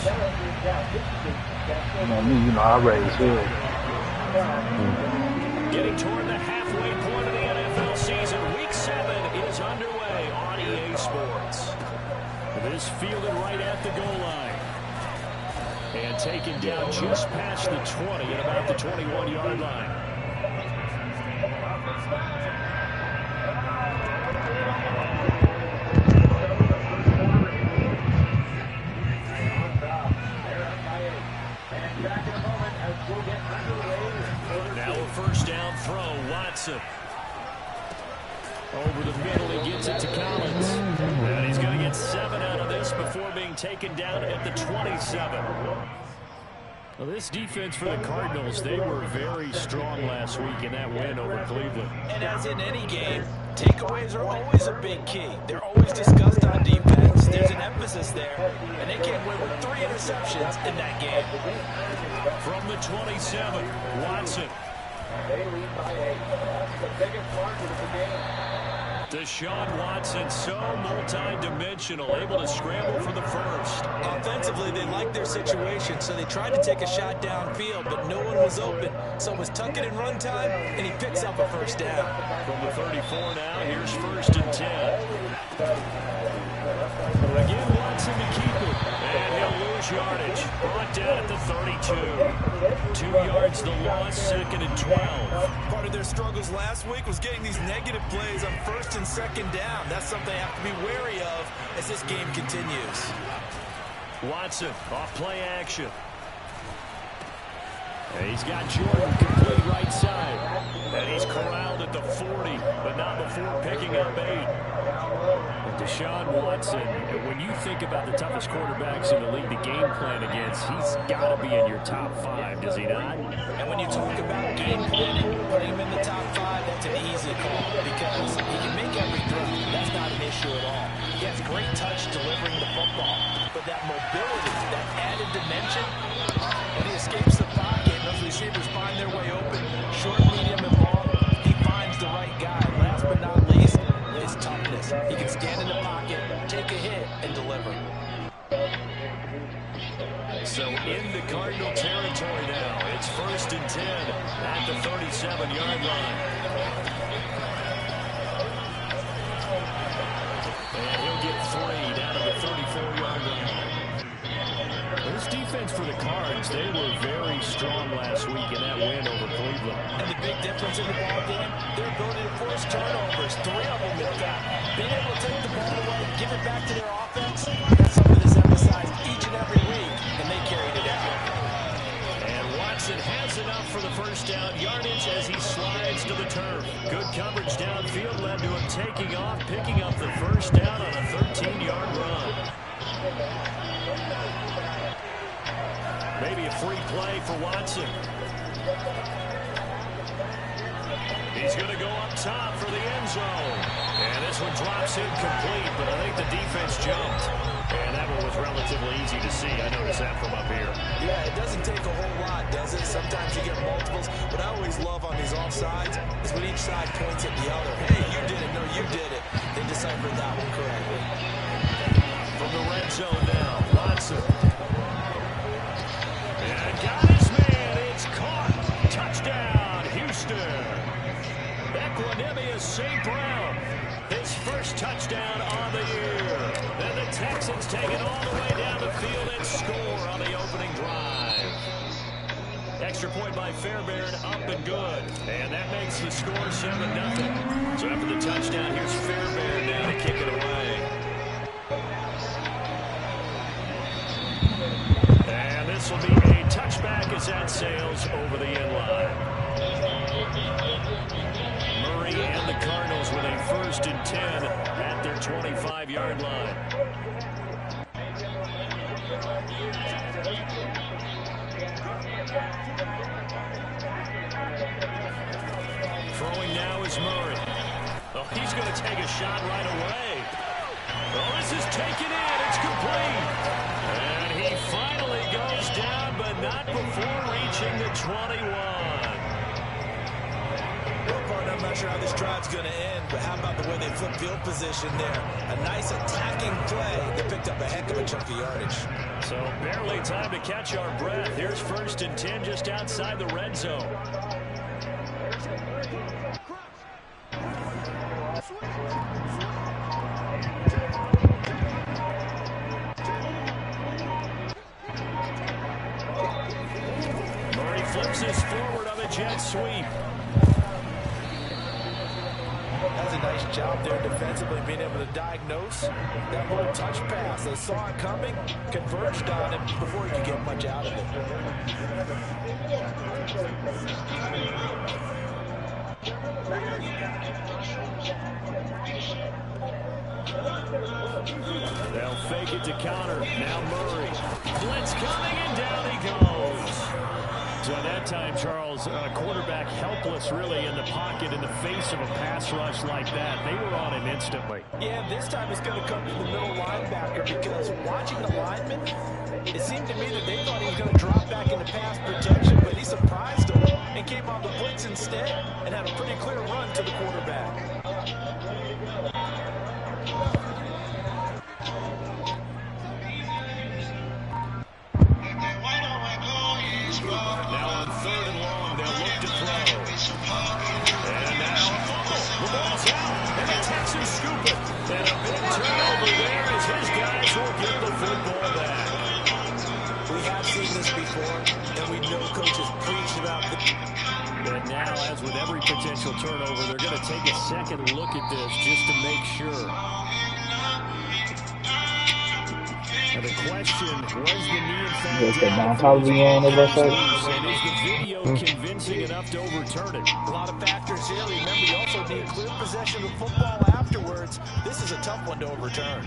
You know, I raise hell. Getting toward the halfway point of the NFL season. Week 7 is underway on EA Sports. This fielded right at the goal line. And taken down just past the 20 at about the 21-yard line. Now a first down throw, Watson. Over the middle, he gets it to Collins. And he's going to get 7 out of this before being taken down at the 27. Well, this defense for the Cardinals, they were very strong last week in that win over Cleveland. And as in any game, takeaways are always a big key. They're always discussed on defense. There's an emphasis there, and they came away with 3 interceptions in that game. From the 27, Watson. They lead by 8. That's the biggest margin of the game. Deshaun Watson, so multi-dimensional, able to scramble for the first. Offensively, they liked their situation, so they tried to take a shot downfield, but no one was open. So it was tuck it in run time, and he picks up a first down. From the 34 now, here's 1st and 10. Again, Watson to keep it, and he'll lose yardage. Brought down at the 32. 2 yards the loss, 2nd and 12. Part of their struggles last week was getting these negative plays on 1st and 2nd down. That's something they have to be wary of as this game continues. Watson off play action. And he's got Jordan complete right side. And he's corralled at the 40, but not before picking up 8. And Deshaun Watson, when you think about the toughest quarterbacks in the league to game plan against, he's got to be in your top 5, does he not? And when you talk about game planning, putting him in the top 5, that's an easy call because he can make every throw. That's not an issue at all. He has great touch delivering the football, but that mobility, that added dimension, when he escapes the pocket, those receivers find their way open, short, medium, and long. He finds the right guy. Last but not least, his toughness. He can stand in the pocket, take a hit, and deliver. So into Cardinal territory now. It's 1st and 10 at the 37-yard line. And he'll get 3 down to the 34-yard line. This defense for the Cards, they were very strong last week in that win over Cleveland. And the big difference in the ball game, their ability to force turnovers, 3 of them in fact. Being able to take the ball away, give it back to their offense, that's something that's emphasized each and every week, and they carried it out. And Watson has enough for the first down yardage as he slides to the turf. Good coverage downfield led to him taking off, picking up the first down on a 13-yard run. Maybe a free play for Watson. He's going to go up top for the end zone. And this one drops incomplete, but I think the defense jumped. And that one was relatively easy to see. I noticed that from up here. Yeah, it doesn't take a whole lot, does it? Sometimes you get multiples. What I always love on these offsides is when each side points at the other. Hey, you did it. No, you did it. They deciphered that one correctly. From the red zone now, Watson. And got his man. It's caught. Touchdown, Houston. Equanimous St. Brown. His first touchdown on the year. Then the Texans take it all the way down the field and score on the opening drive. Extra point by Fairbairn, up and good. And that makes the score 7-0. So after the touchdown, here's Fairbairn now to kick it away. And this will be a touchback as that sails over the end line. Murray and the Cardinals with a 1st and 10 at their 25-yard line. Throwing now is Murray. Oh, he's going to take a shot right away. Oh, this is taken in. It's complete. And he finally goes down, but not before reaching the 21. Well, partner, I'm not sure how this drive's going to end, but how about the way they flip field position there? A nice attacking play that picked up a heck of a chunk of yardage. So barely time to catch our breath. Here's 1st and 10 just outside the red zone. Murray flips his forward on a jet sweep. That's a nice job there defensively, being able to diagnose that little touch pass. They saw it coming, converged on him before he could get much out of it. They'll fake it to counter. Now Murray. Blitz coming, and down he goes. So that time, Charles, quarterback helpless really in the pocket in the face of a pass rush like that. They were on him instantly. Yeah, this time it's going to come to the middle linebacker, because watching the lineman, it seemed to me that they thought he was going to drop back into pass protection, but he surprised them and came on the blitz instead and had a pretty clear run to the quarterback. Now on 3rd and long, they'll look to throw. And now a fumble. The ball's out, and the Texans scoop it. And a big turnover there as his guys will get the football back. We have seen this before, and we know coaches preach about the... And now, as with every potential turnover, they're going to take a second look at this just to make sure. And the question, was the knee in fact Yes, down? probably on the left side. And is the video convincing enough to overturn it? A lot of factors here. Remember, you also need clear possession of the football afterwards. This is a tough one to overturn.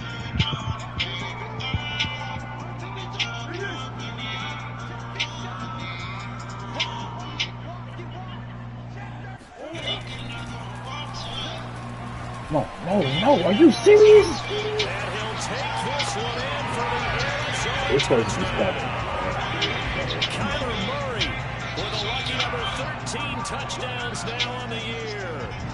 No, are you serious? And he'll take this one in for the It's Arizona supposed to be touchdown. Kyler Murray with a lucky number 13 touchdowns now on the year.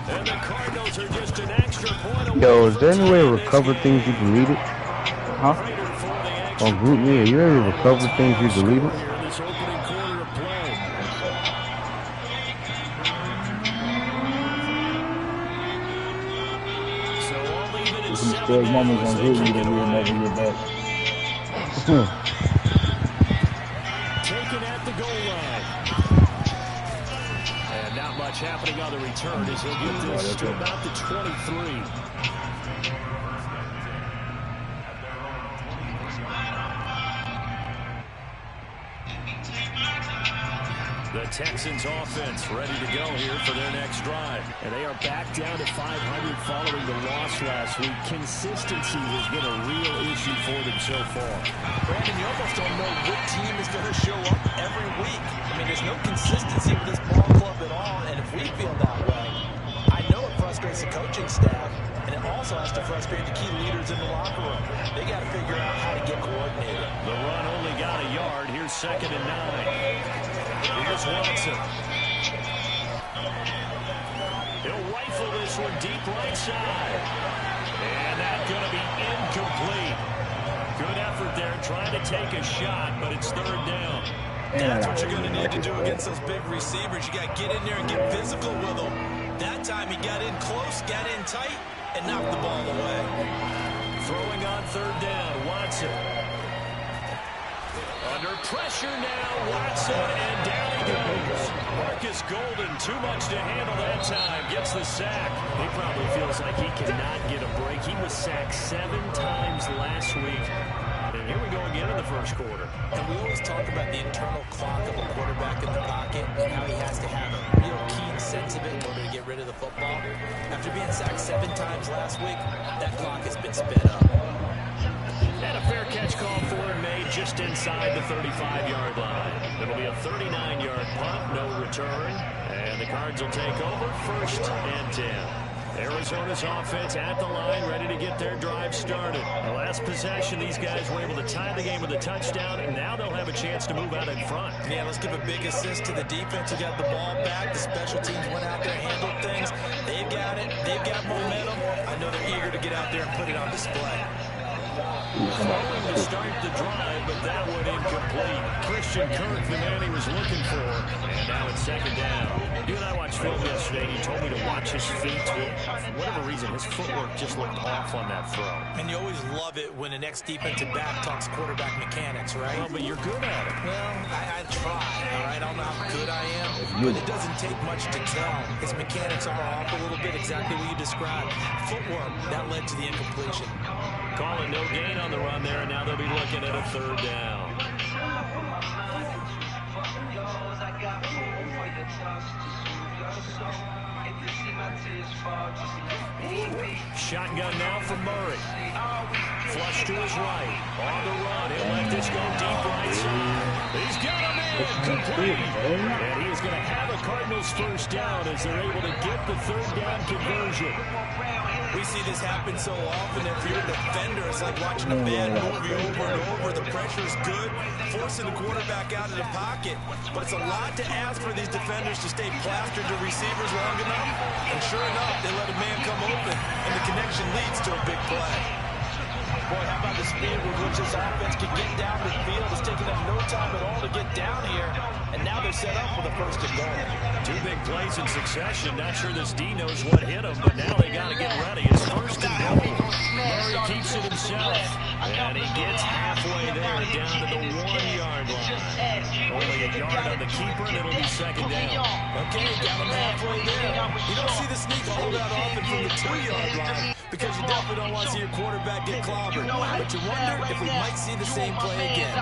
And the Cardinals are just an extra point away. Yo, is there any way to recover things you deleted? Huh? On Group Me, are you able to recover things you deleted? This opening quarter of play. So I'll leave it at These 7 big now moments as on they Group Me kick that it we'll away. never get back. Taken at the goal line. And not much happening on the return as he'll get this to about the 23. The Texans offense ready to go here for their next drive. And they are back down to 500 following the loss last week. Consistency has been a real issue for them so far. Brandon, you almost don't know what team is going to show up every week. I mean, there's no consistency with this ball club at all, and if we feel that way, I know it frustrates the coaching staff, and it also has to frustrate the key leaders in the locker room. They got to figure out how to get coordinated. The run only got a yard. Here's 2nd and 9. Here's Watson. He'll rifle this one deep right side. And that's going to be incomplete. Good effort there trying to take a shot, but it's 3rd down. That's what you're going to need to do against those big receivers. You got to get in there and get physical with them. That time he got in close, got in tight, and knocked the ball away. Throwing on 3rd down, Watson. Under pressure now, Watson, and down he goes. Marcus Golden, too much to handle that time, gets the sack. He probably feels like he cannot get a break. He was sacked 7 times last week. And here we go again in the first quarter. And we always talk about the internal clock of a quarterback in the pocket and how he has to have a real keen sense of it in order to get rid of the football. After being sacked 7 times last week, that clock has been sped up. And a fair catch call for him made just inside the 35-yard line. It'll be a 39-yard punt, no return. And the Cards will take over 1st and 10. Arizona's offense at the line, ready to get their drive started. The last possession, these guys were able to tie the game with a touchdown, and now they'll have a chance to move out in front. Yeah, let's give a big assist to the defense who got the ball back. The special teams went out there and handled things. They've got it. They've got momentum. I know they're eager to get out there and put it on display. Throwing to start the drive, but that one incomplete. Christian Kirk, the man he was looking for, and now it's second down. You and I watched film yesterday, and you told me to watch his feet. For whatever reason, his footwork just looked off on that throw. And you always love it when the next defensive back talks quarterback mechanics, right? Well, but you're good at it. Well, I try, all right? I don't know how good I am, but it doesn't take much to tell. His mechanics are off a little bit, exactly what you described. Footwork, that led to the incompletion. Calling no gain on the run there, and now they'll be looking at a third down. Shotgun now for Murray. Flush to his right. On the run. He'll let this go deep right side. He's got him in. Complete. And he is going to have a Cardinals first down as they're able to get the third down conversion. We see this happen so often. If you're a defender, it's like watching a bad movie over and over. The pressure is good, forcing the quarterback out of the pocket. But it's a lot to ask for these defenders to stay plastered to receivers long enough. And sure enough, they let a man come open, and the connection leads to a big play. Boy, how about the speed with which this offense can get down the field? It's taking them no time at all to get down here. And now they're set up for the first and goal. Two big plays in succession. Not sure this D knows what hit him, but now they got to get ready. It's first and goal. Murray keeps it himself. And he gets halfway there, down to the 1-yard line. Only a yard on the keeper, and it'll be second down. Okay, got him halfway there. You don't see the sneak all that often from the 2-yard line, because you definitely don't want to see your quarterback get clobbered. But you wonder if we might see the same play again.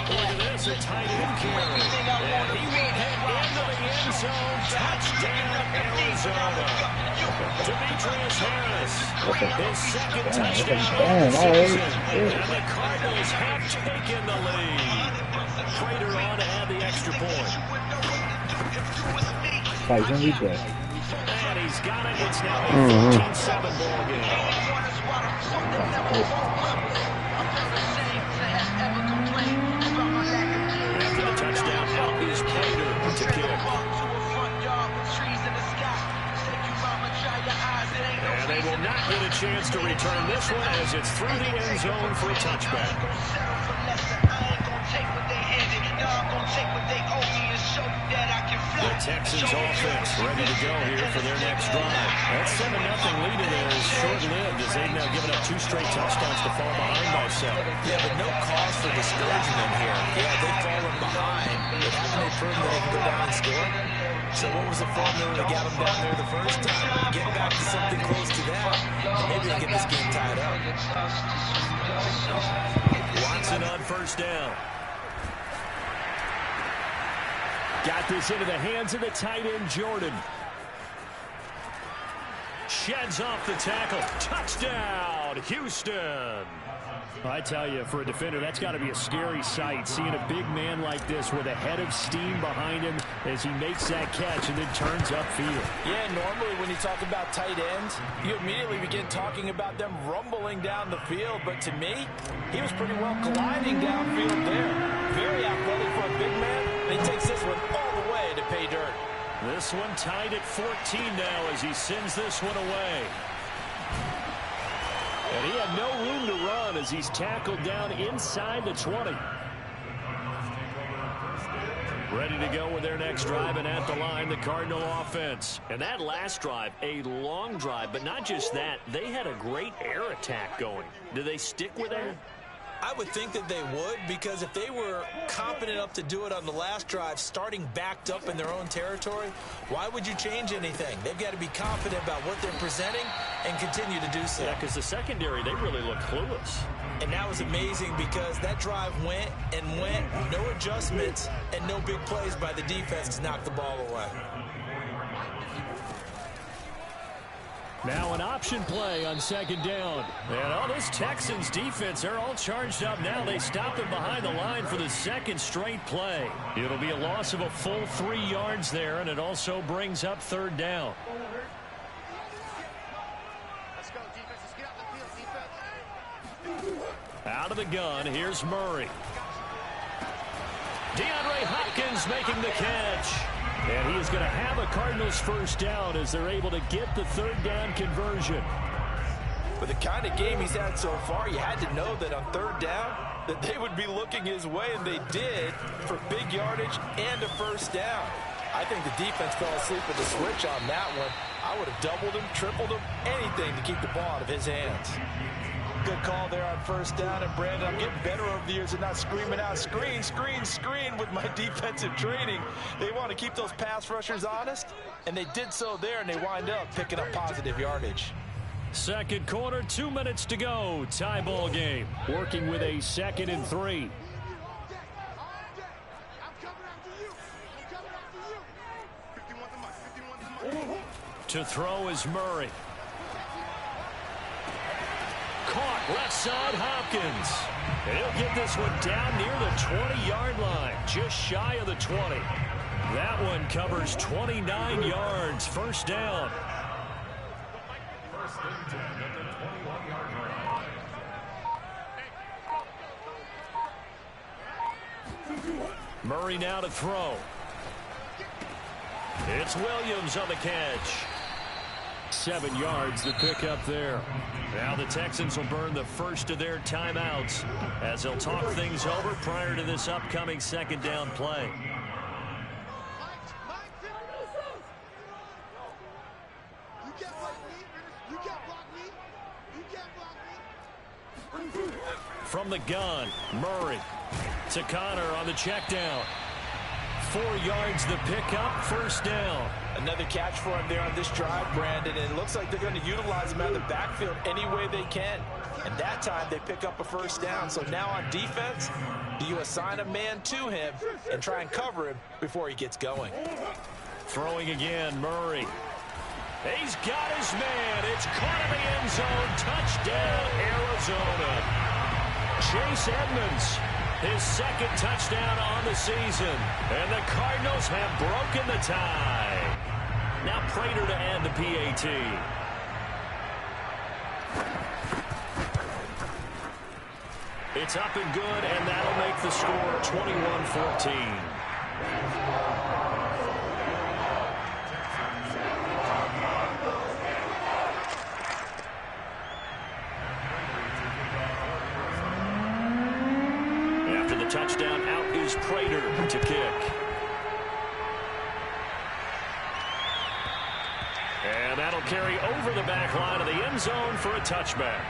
Look at this, a tight end carry. And he will head into the end zone. Touchdown, Arizona. Demetrius Harris, his second touchdown of the season. And the Cardinals have taken the lead. Prater on to add the extra point. And he's got it. It's now a 14-7 ball game. After the touchdown, out is Prater to kick. And they will not get a chance to return this one as it's through the end zone for a touchback. The Texans offense ready to go here for their next drive. That 7-0 lead in there is short-lived as they've now given up 2 straight touchdowns to fall behind by 7. Yeah, but no cause for discouragement here. Yeah, they've fallen behind, but haven't they proven that they can go down and score? So what was the formula that got them down there the first time? Get back to something close to that, and maybe they get this game tied up. Watson on first down. Got this into the hands of the tight end, Jordan. Sheds off the tackle. Touchdown, Houston. I tell you, for a defender, that's got to be a scary sight, seeing a big man like this with a head of steam behind him as he makes that catch and then turns upfield. Yeah, normally when you talk about tight ends, you immediately begin talking about them rumbling down the field. But to me, he was pretty well gliding downfield there. Very athletic for a big man, and he takes this one all the way to pay dirt. This one tied at 14 now as he sends this one away. And he had no room to run as he's tackled down inside the 20. Ready to go with their next drive, and at the line, the Cardinal offense. And that last drive, a long drive, but not just that. They had a great air attack going. Do they stick with that? I would think that they would, because if they were confident enough to do it on the last drive, starting backed up in their own territory, why would you change anything? They've got to be confident about what they're presenting and continue to do so. Yeah, because the secondary, they really look clueless. And that was amazing because that drive went and went, no adjustments, and no big plays by the defense to knock the ball away. Now an option play on second down. And all this Texans defense, they're all charged up now. They stop them behind the line for the second straight play. It'll be a loss of a full 3 yards there, and it also brings up third down. Out of the gun, here's Murray. DeAndre Hopkins making the catch. And he is going to have a Cardinals first down as they're able to get the third down conversion. With the kind of game he's had so far, you had to know that on third down that they would be looking his way, and they did, for big yardage and a first down. I think the defense fell asleep with the switch on that one. I would have doubled him, tripled him, anything to keep the ball out of his hands. Good call there on first down, and Brandon, I'm getting better over the years and not screaming out, screen, screen, screen with my defensive training. They want to keep those pass rushers honest, and they did so there, and they wind up picking up positive yardage. Second quarter, 2 minutes to go. Tie ball game. Working with a 2nd and 3. To throw is Murray. Caught left side, Hopkins. And he'll get this one down near the 20-yard line, just shy of the 20. That one covers 29 yards, first down. Murray now to throw. It's Williams on the catch. 7 yards to pick up there. Now the Texans will burn the first of their timeouts as they'll talk things over prior to this upcoming second down play. From the gun, Murray to Connor on the check down. 4 yards the pickup, first down. Another catch for him there on this drive, Brandon, and it looks like they're going to utilize him out of the backfield any way they can. And that time they pick up a first down. So now on defense, do you assign a man to him and try and cover him before he gets going? Throwing again, Murray. He's got his man. It's caught in the end zone. Touchdown, Arizona. Chase Edmonds, his 2nd touchdown on the season. And the Cardinals have broken the tie. Now Prater to add the PAT. It's up and good, and that'll make the score 21-14. Touchdown, out is Prater to kick. And that'll carry over the back line of the end zone for a touchback.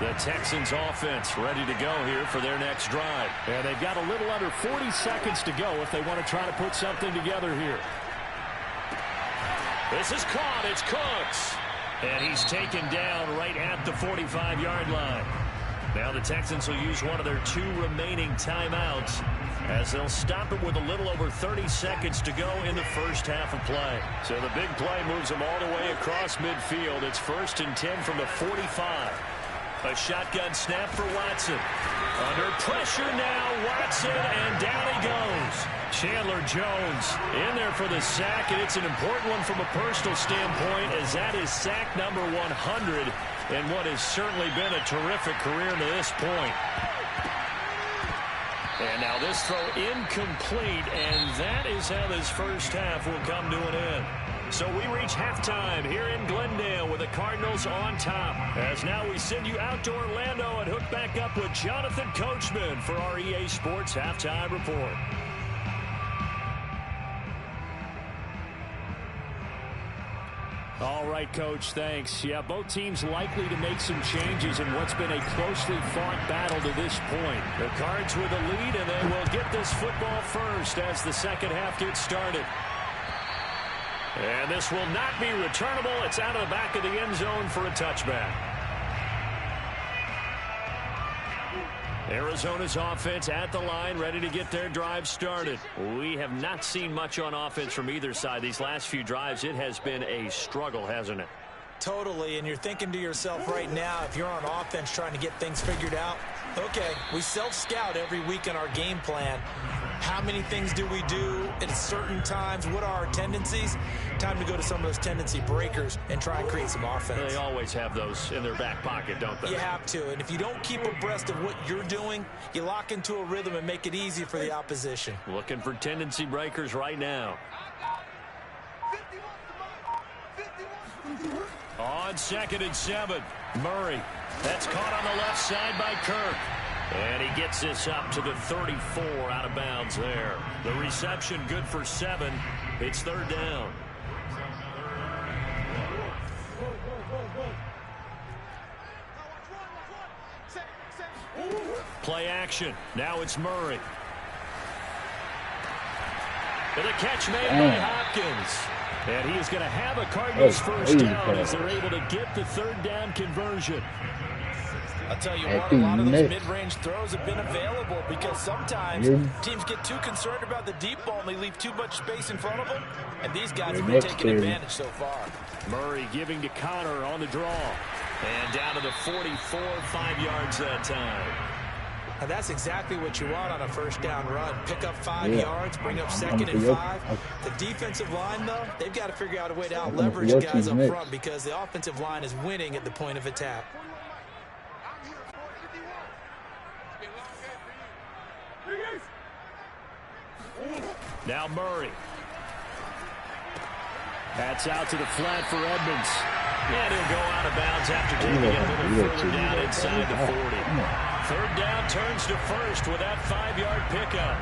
The Texans offense ready to go here for their next drive. And they've got a little under 40 seconds to go if they want to try to put something together here. This is caught. It's Cooks. And he's taken down right at the 45-yard line. Now the Texans will use one of their 2 remaining timeouts as they'll stop it with a little over 30 seconds to go in the first half of play. So the big play moves them all the way across midfield. It's 1st and 10 from the 45. A shotgun snap for Watson. Under pressure now, Watson, and down he goes. Chandler Jones in there for the sack, and it's an important one from a personal standpoint as that is sack number 100 in what has certainly been a terrific career to this point. And now this throw incomplete, and that is how this first half will come to an end. So we reach halftime here in Glendale with the Cardinals on top. As now we send you out to Orlando and hook back up with Jonathan Coachman for our EA Sports Halftime Report. All right, Coach, thanks. Yeah, both teams likely to make some changes in what's been a closely fought battle to this point. The Cards with a lead, and they will get this football first as the second half gets started. And this will not be returnable. It's out of the back of the end zone for a touchback. Arizona's offense at the line, ready to get their drive started. We have not seen much on offense from either side. These last few drives, it has been a struggle, hasn't it? Totally, and you're thinking to yourself right now, if you're on offense trying to get things figured out, Okay, we self-scout every week in our game plan. How many things do we do at certain times? What are our tendencies? Time to go to some of those tendency breakers and try and create some offense. They always have those in their back pocket, don't they? You have to, and if you don't keep abreast of what you're doing, you lock into a rhythm and make it easy for the opposition. Looking for tendency breakers right now. On 2nd and 7, Murray. That's caught on the left side by Kirk. And he gets this up to the 34 out of bounds there. The reception good for 7. It's 3rd down. Play action. Now it's Murray. And the catch made by Hopkins. And he is going to have a Cardinals first down as they're able to get the 3rd down conversion. I'll tell you what, a lot of those mid-range throws have been available because sometimes teams get too concerned about the deep ball and they leave too much space in front of them. And these guys have been taking advantage so far. Murray giving to Connor on the draw. And down to the 44, 5 yards that time. And that's exactly what you want on a first down run. Pick up 5 yards, bring up 2nd and 5. The defensive line, though, they've got to figure out a way to out-leverage guys up front because the offensive line is winning at the point of attack. Now Murray. That's out to the flat for Edmonds. And he'll go out of bounds after taking it a little further down inside the 40. 3rd down turns to 1st with that 5-yard pickup.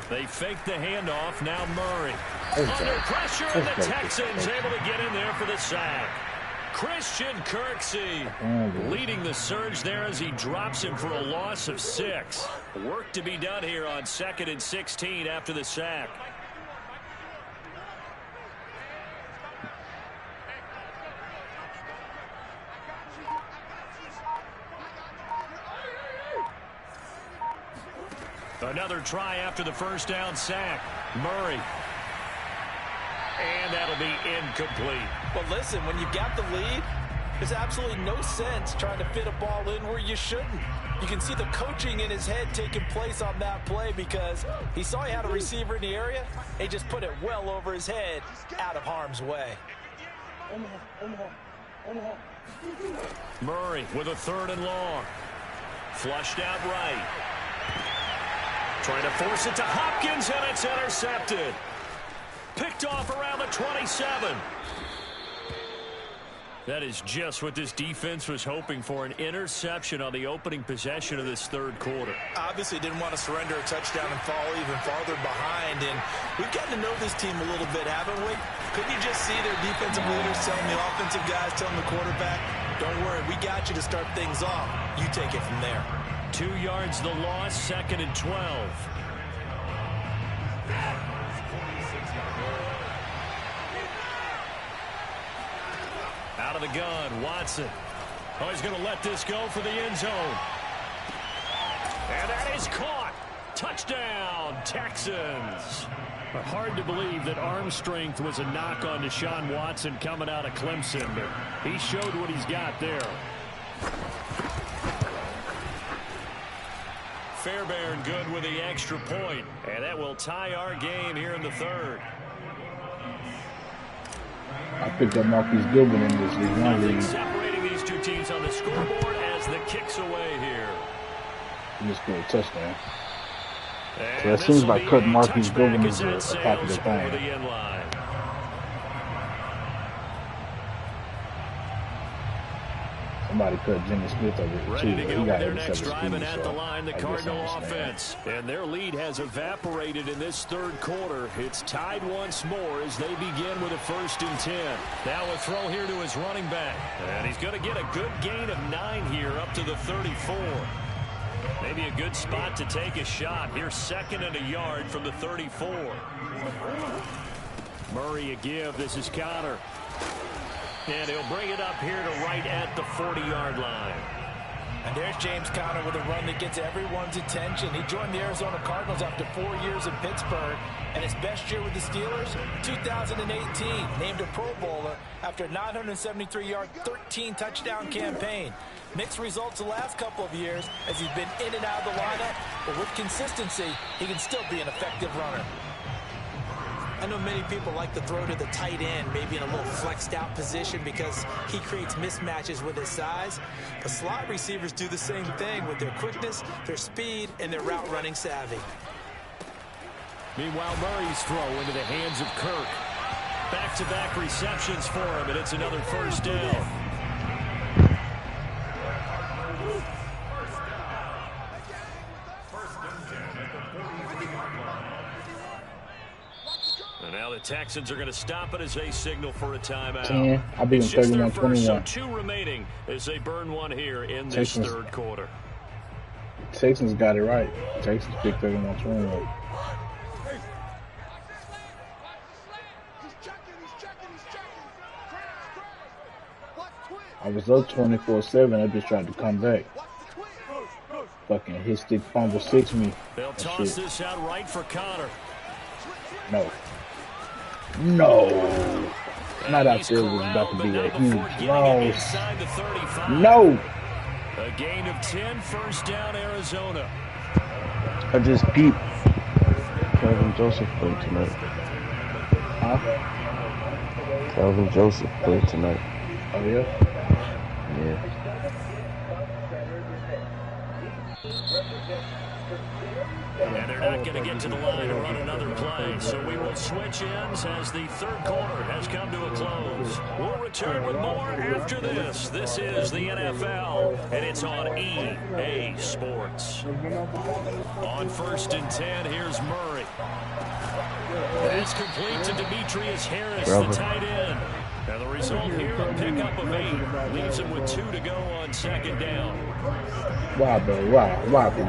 They fake the handoff. Now Murray. Under pressure, and the Texans able to get in there for the sack. Christian Kirksey leading the surge there as he drops him for a loss of 6. Work to be done here on 2nd and 16 after the sack. Another try after the first down sack. Murray. And that'll be incomplete. Well, listen, when you've got the lead, there's absolutely no sense trying to fit a ball in where you shouldn't. You can see the coaching in his head taking place on that play because he saw he had a receiver in the area. He just put it well over his head, out of harm's way. Murray with a 3rd and long. Flushed out right. Trying to force it to Hopkins, and it's intercepted. Picked off around the 27. That is just what this defense was hoping for, an interception on the opening possession of this 3rd quarter. Obviously didn't want to surrender a touchdown and fall even farther behind, and we've gotten to know this team a little bit, haven't we? Couldn't you just see their defensive leaders telling the offensive guys, telling the quarterback, don't worry, we got you to start things off. You take it from there. 2 yards the loss, 2nd and 12. Out of the gun, Watson. Oh, he's going to let this go for the end zone. And that is caught. Touchdown, Texans. But hard to believe that arm strength was a knock on Deshaun Watson coming out of Clemson, but he showed what he's got there. Fairbairn good with the extra point, and that will tie our game here in the 3rd. I picked up Marquise Gilbert in this league. Nothing separating these two teams on the scoreboard as the kick's away here. He just scored a touchdown. And so as soon as I cut Marquise touchback Gilbert is into at a package Sales of over the thing. end line. Somebody cut Jimmy Smith over here, Ready too. to He go got with their next 87 drive, and speed, at the so line, the I guess I Cardinal understand. offense. And their lead has evaporated in this 3rd quarter. It's tied once more as they begin with a 1st and 10. Now a throw here to his running back. And he's going to get a good gain of 9 here up to the 34. Maybe a good spot to take a shot. Here's 2nd and a yard from the 34. Murray a give. This is Connor. And he'll bring it up here to right at the 40-yard line. And there's James Conner with a run that gets everyone's attention. He joined the Arizona Cardinals after 4 years in Pittsburgh. And his best year with the Steelers, 2018. Named a Pro Bowler after a 973-yard, 13-touchdown campaign. Mixed results the last couple of years as he's been in and out of the lineup. But with consistency, he can still be an effective runner. I know many people like to throw to the tight end, maybe in a little flexed out position because he creates mismatches with his size. But slot receivers do the same thing with their quickness, their speed, and their route running savvy. Meanwhile, Murray's throw into the hands of Kirk. Back-to-back receptions for him, and it's another first down. And now the Texans are going to stop it as they signal for a timeout. 10. I'll be in 31-21. So 2 remaining as they burn one here in this third quarter. Texans got it right. Texans picked 31-21. I was up 24-7. I just tried to come back. Fucking hit stick fumble 6 me. They'll toss this out right for Conner. No. Not out there was about to be a huge loss. No. A gain of 10, first down, Arizona. I just peeped. Calvin Joseph played tonight. Huh? Calvin Joseph played tonight. Oh, yeah? Yeah. And they're not going to get to the line to run another play, so we will switch ends as the third quarter has come to a close. We'll return with more after this. This is the NFL, and it's on EA Sports. On 1st and 10, here's Murray. That's complete to Demetrius Harris, the tight end. And the result here, a pickup of 8. Leaves him with 2 to go on 2nd down. Wow, bro. Wow, dude.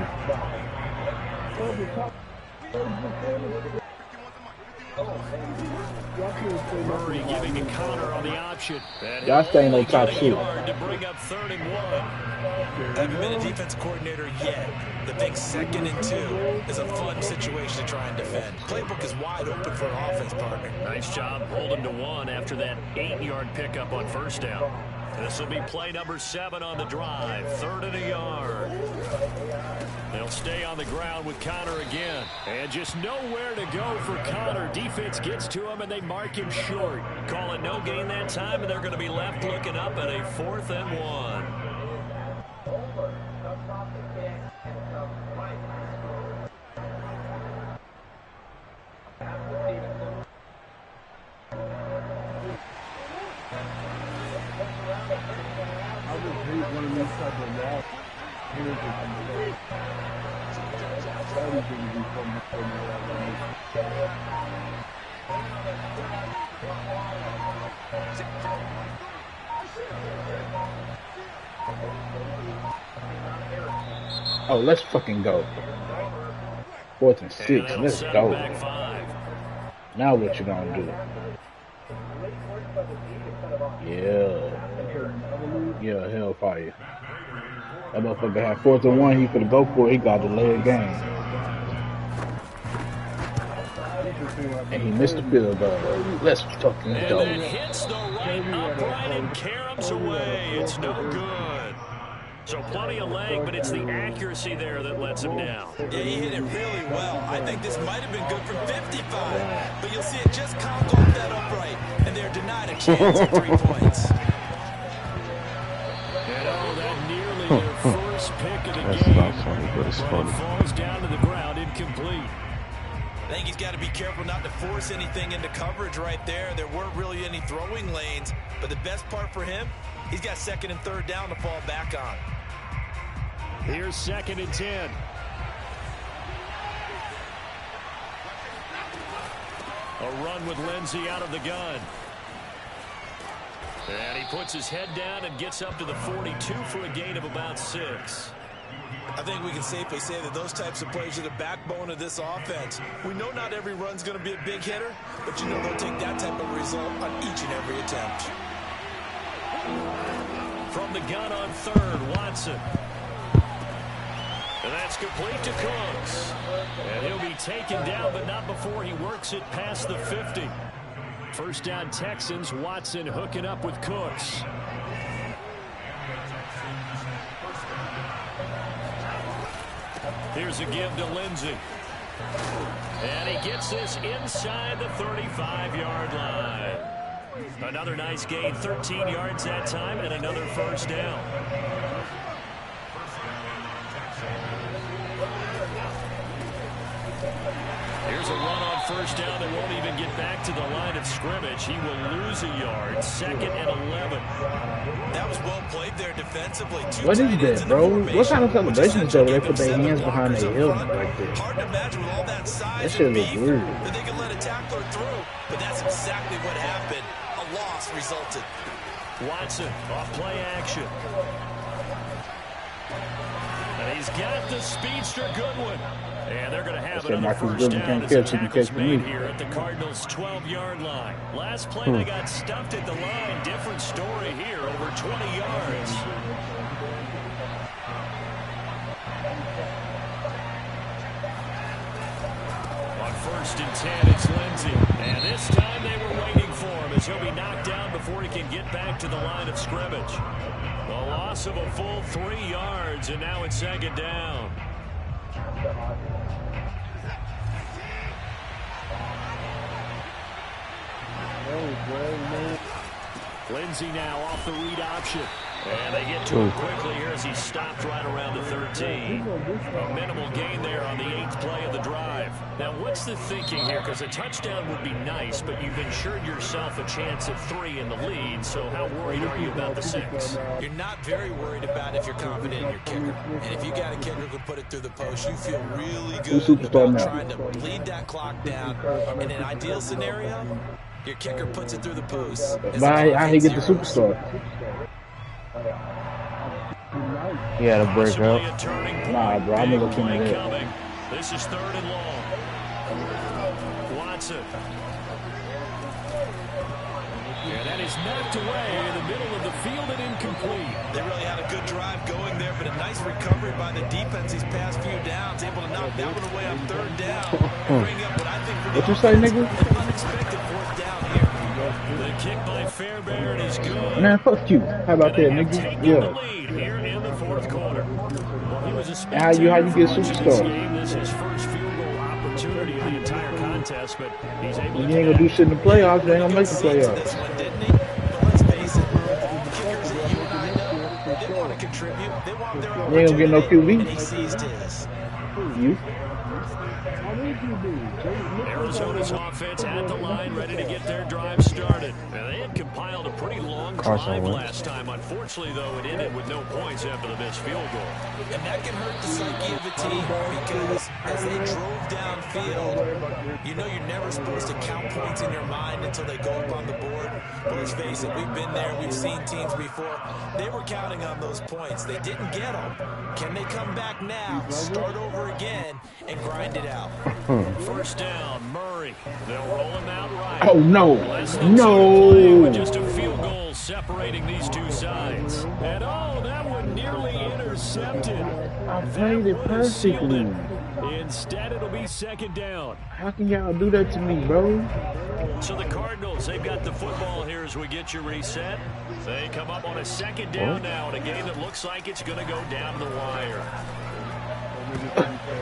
Murray giving to Conner on the option. Y'all staying on top 2. To bring up 3rd and 1. Haven't been a defense coordinator yet. The big 2nd and 2 is a fun situation to try and defend. Playbook is wide open for an offense partner. Nice job holding to 1 after that 8-yard pickup on 1st down. This will be play number 7 on the drive. 3rd and a yard. They'll stay on the ground with Conner again. And just nowhere to go for Conner. Defense gets to him, and they mark him short. Call it no gain that time, and they're going to be left looking up at a 4th and 1. Oh, let's fucking go. 4th and 6. Let's go. Now what you gonna do? Yeah, Hellfire. That motherfucker had 4th and 1. He could go for it. He got the leg game. And he missed the field goal. Let's fucking go. And it hits the right upright and caroms away. It's no good. So plenty of leg, but it's the accuracy there that lets him down. Yeah, he hit it really well. I think this might have been good from 55. But you'll see it just conked off that upright. And they're denied a chance at 3 points. And oh, that nearly their first pick of the That's game. not funny, but it's funny. It falls down to the ground, incomplete. I think he's got to be careful not to force anything into coverage right there. There weren't really any throwing lanes. But the best part for him, he's got 2nd and 3rd down to fall back on. Here's 2nd and 10. A run with Lindsey out of the gun. And he puts his head down and gets up to the 42 for a gain of about 6. I think we can safely say that those types of plays are the backbone of this offense. We know not every run's going to be a big hitter, but you know they'll take that type of result on each and every attempt. From the gun on 3rd, Watson. And that's complete to Cooks. And he'll be taken down, but not before he works it past the 50. First down Texans. Watson hooking up with Cooks. Here's a give to Lindsey. And he gets this inside the 35-yard line. Another nice gain, 13 yards that time, and another first down. Here's a run on first down that won't even get back to the line of scrimmage. He will lose a yard. 2nd and 11. That was well played there defensively. What is that, bro? What kind of celebration is that? They put their hands behind their helmet like that. Hard to imagine with all that size that shit and looks beef weird. that they can let a tackler through. But that's exactly what happened. A loss resulted. Watson off play action. And he's got the speedster Goodwin. And they're going to have another first down as the tackle's made here at the Cardinals' 12-yard line. Last play they got stuffed at the line. Different story here, over 20 yards. On 1st and 10, it's Lindsey. And this time they were waiting for him as he'll be knocked down before he can get back to the line of scrimmage. A loss of a full 3 yards, and now it's 2nd down. Lindsey now off the read option. And they get to him quickly here as he stopped right around the 13. A minimal gain there on the 8th play of the drive. Now, what's the thinking here? Because a touchdown would be nice, but you've ensured yourself a chance at 3 in the lead. So how worried are you about the 6? You're not very worried about if you're confident in your kicker. And if you got a kicker who can put it through the post, you feel really good about trying to bleed that clock down. In an ideal scenario, your kicker puts it through the post. Why he get the superstar? He had a break out. Nah, bro, I'm looking at it. This is 3rd and long. Watson. And that is knocked away in the middle of the field and incomplete. They really had a good drive going there, but a nice recovery by the defense these past few downs. Able to knock that one away on 3rd down. Bring up what I think what you say, nigga? Unexpected 4th down here. The kick by Fairbairn is good. Man, fuck you. How about that, nigga? Yeah. Yeah. Here in the 4th quarter. Well, he was a how you get superstar? This is his first field goal opportunity of the entire contest, but he's able to. You ain't gonna do shit in the playoffs. You ain't gonna make the playoffs. Let's face it, kickers that you and I know, they want to contribute. They want their opportunity. You ain't gonna get no QB. And he seized his. You? Arizona's offense at the line, ready to get their drive started. And they had compiled a pretty long drive last time. Unfortunately, though, it ended with no points after the missed field goal. And that can hurt the psyche of a team because as they drove downfield, you know you're never supposed to count points in your mind until they go up on the board. But let's face it, we've been there. We've seen teams before. They were counting on those points. They didn't get them. Can they come back now, start over again, and grind it out? First down, Murray. They'll roll him out right. Oh, no. No. Just a field goal separating these two sides. And oh, that one nearly intercepted. I played it perfectly. Instead, it'll be 2nd down. How can y'all do that to me, bro? So the Cardinals, they've got the football here as we get you reset. They come up on a 2nd down now in a game that looks like it's going to go down the wire.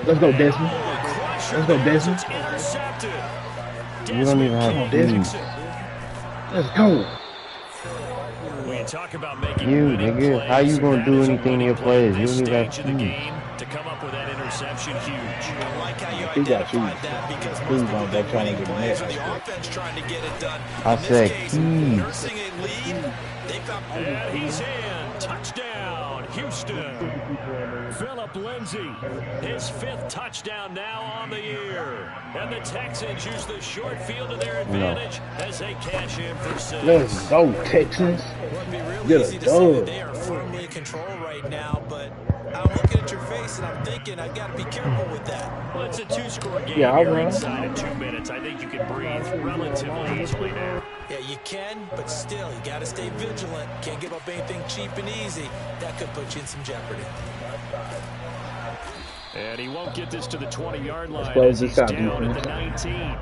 Let's go, Desmond. Let's go, Desmond. You don't even have Desmond. Let's go. When you talk about making nigga, how you gonna do anything to your players? You don't even have the game to come up with that interception huge. I like how you He got identified that because most people trying to get plays the the offense trying to get it done. I In this said case, nursing a lead, they found. And he's in. Touchdown, Houston. Phillip Lindsey, his 5th touchdown now on the year. And the Texans use the short field to their advantage as they cash in for 6. Let's go, Texans. It would be real Get easy a to say that dub. they are firmly in control right now, but I'm looking at your face and I'm thinking I've got to be careful with that. Well, it's a 2-score game Yeah, I'll here run. inside of 2 minutes. I think you can breathe relatively easily now. Yeah, you can, but still, you got to stay vigilant. Can't give up anything cheap and easy. That could put you in some jeopardy. And he won't get this to the 20-yard line close as he's this out, down at defense. the 19.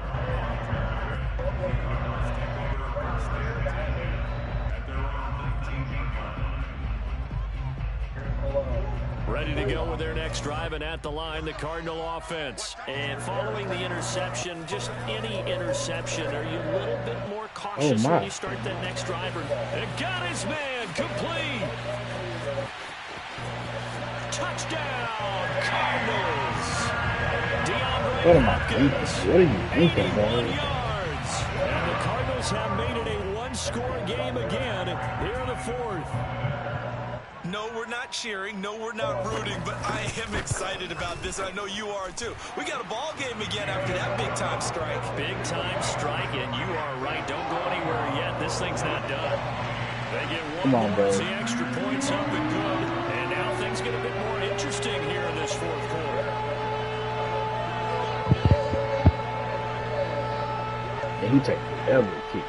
Ready to go with their next drive, and at the line, the Cardinal offense. And following the interception, just any interception, are you a little bit more cautious when you start that next drive? And got his man, complete. Touchdown, Cardinals. What am I thinking? What are you thinking, bro? Yards. And the Cardinals have made it a one-score game again here in the fourth. No, we're not cheering. No, we're not rooting. But I am excited about this. I know you are, too. We got a ball game again after that big-time strike. Big-time strike, and you are right. Don't go anywhere yet. This thing's not done. They get one more as the extra points up and good. And now things get a bit more interesting here in this fourth quarter. And he takes every kick.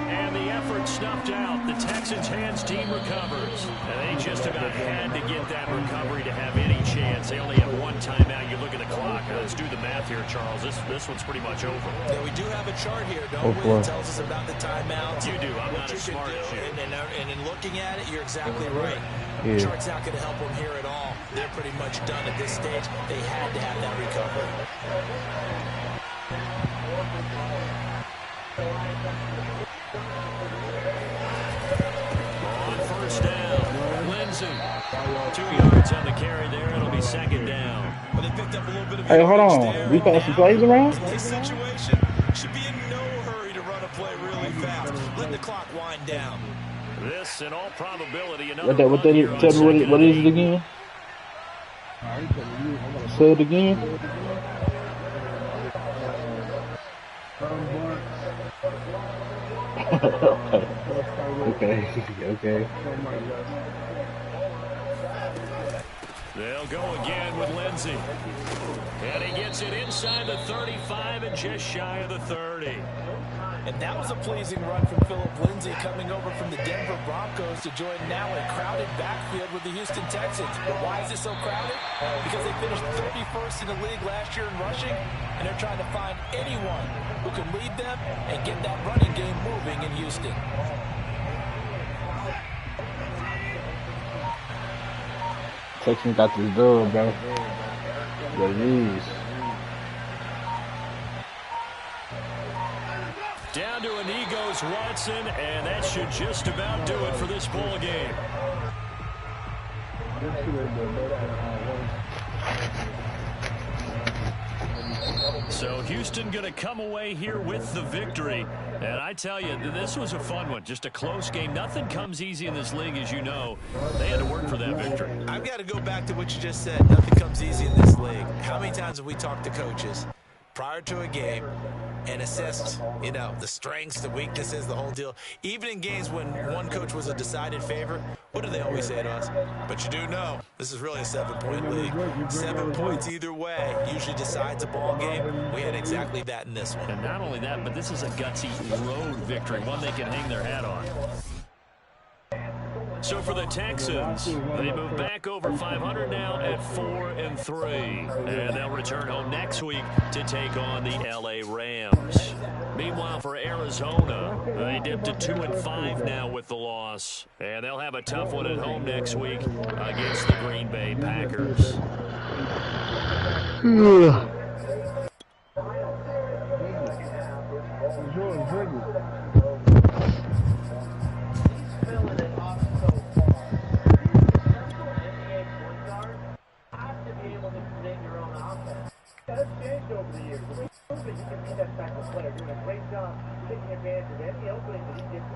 And the effort snuffed out. The Texans' hands team recovers. And they just about had to get that recovery to have any chance. They only have one timeout. You look at the clock. Let's do the math here, Charles. This one's pretty much over. Yeah, we do have a chart here, don't we? It tells us about the timeouts. You do. I'm not as smart as you. And in looking at it, you're exactly right. Yeah. The chart's not going to help them here at all. They're pretty much done at this stage. They had to have that recovery. On first down, Lindsey. 2 yards on the carry there. It'll be second down. But they picked up a little bit of Hey, hold on. We passed some plays around? This situation should be in no hurry to run a play really fast. Let the clock wind down. This, in all probability, Tell me what is it again? Say it again. Okay. They'll go again with Lindsey. And he gets it inside the 35 and just shy of the 30. And that was a pleasing run from Phillip Lindsay coming over from the Denver Broncos to join now a crowded backfield with the Houston Texans. But why is it so crowded? Because they finished 31st in the league last year in rushing, and they're trying to find anyone who can lead them and get that running game moving in Houston. Texans got this dub, bro. What it is. Down to a knee goes Watson, and that should just about do it for this ball game. So Houston going to come away here with the victory. And I tell you, this was a fun one. Just a close game. Nothing comes easy in this league, as you know. They had to work for that victory. I've got to go back to what you just said. Nothing comes easy in this league. How many times have we talked to coaches prior to a game and assessed, the strengths, the weaknesses, the whole deal? Even in games when one coach was a decided favorite, what do they always say to us? But you do know, this is really a 7-point league. 7 points either way usually decides a ball game. We had exactly that in this one. And not only that, but this is a gutsy road victory, one they can hang their hat on. So for the Texans, they move back over 500 now at 4-3. And they'll return home next week to take on the LA Rams. Meanwhile, for Arizona, they dipped to 2-5 now with the loss. And they'll have a tough one at home next week against the Green Bay Packers. That's changed over the years. You can be that type of player, doing a great job taking advantage of any opening that he gets.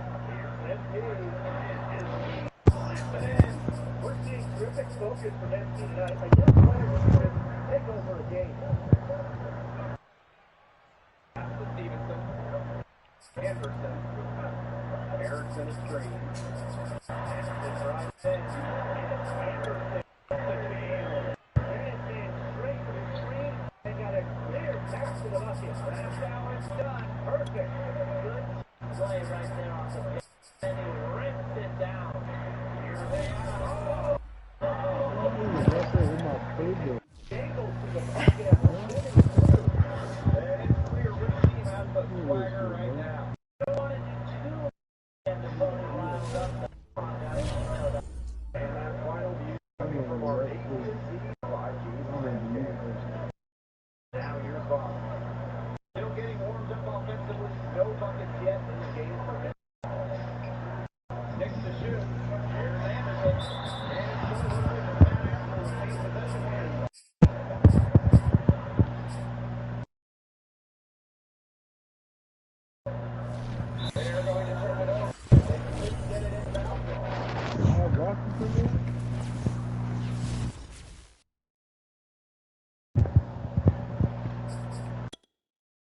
We're seeing terrific focus from MC tonight. A young player who can take over a game. Stevenson, Anderson, Erickson is green. Anderson right there. Anderson. Back to the bucket. That's how it's done. Perfect. Good play right there off the pitch. And he rips it down. Here they are. Oh.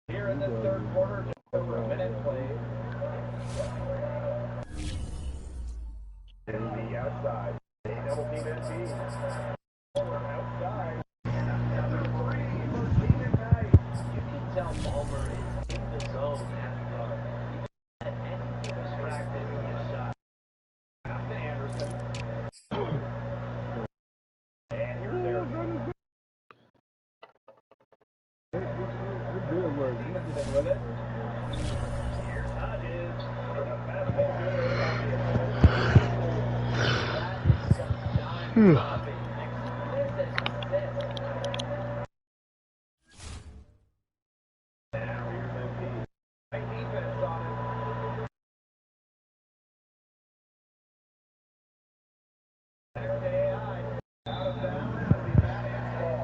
Here in this third quarter, just over a minute played. The outside. A double team NP. Outside. Number 3 for Team Ignite. You can tell Palmer is in the zone at guard. Even at anything distracted from his shot. Pass to Anderson. And here's Anderson. Anderson with it. Here's Hodges. For the fastball good. That is some dime-dropping exquisite assist. Now here's MP. Great defense on it. Back to AI. Out of bounds. It'll be Matt Ant's ball.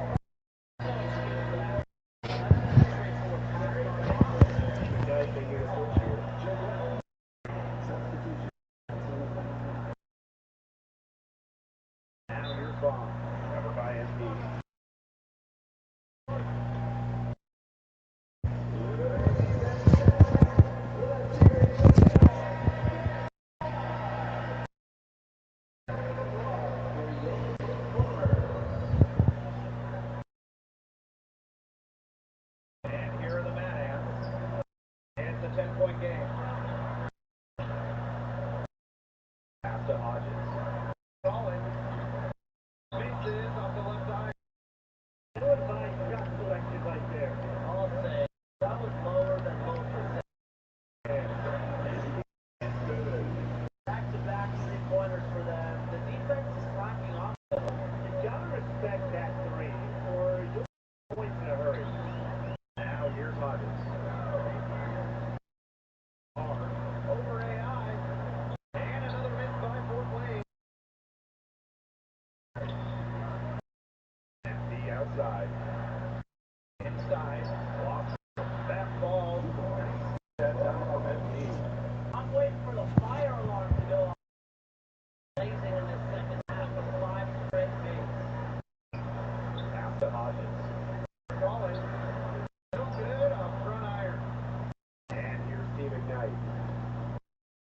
Guys, they get a switch here. Now here's Bond. Covered by MP. And here are the Mad Ants. It's a 10-point game. Pass to Hodges. Calling. Bases off the left side. Good by shot selection right there. I'll say that was lower than low percent. Back-to-back three-pointers for them. The defense is slacking off. You gotta respect that three, or you'll get points in a hurry. Now here's Hodges. Hard. Over AI. And another miss by Fort Wayne. The outside. Inside. Lost. That ball. Set down from MP. I'm waiting for the fire alarm to go off. Blazing in the second half of 5 straight games. Pass to Hodges. Calling. Still good on front iron. And here's Team Ignite.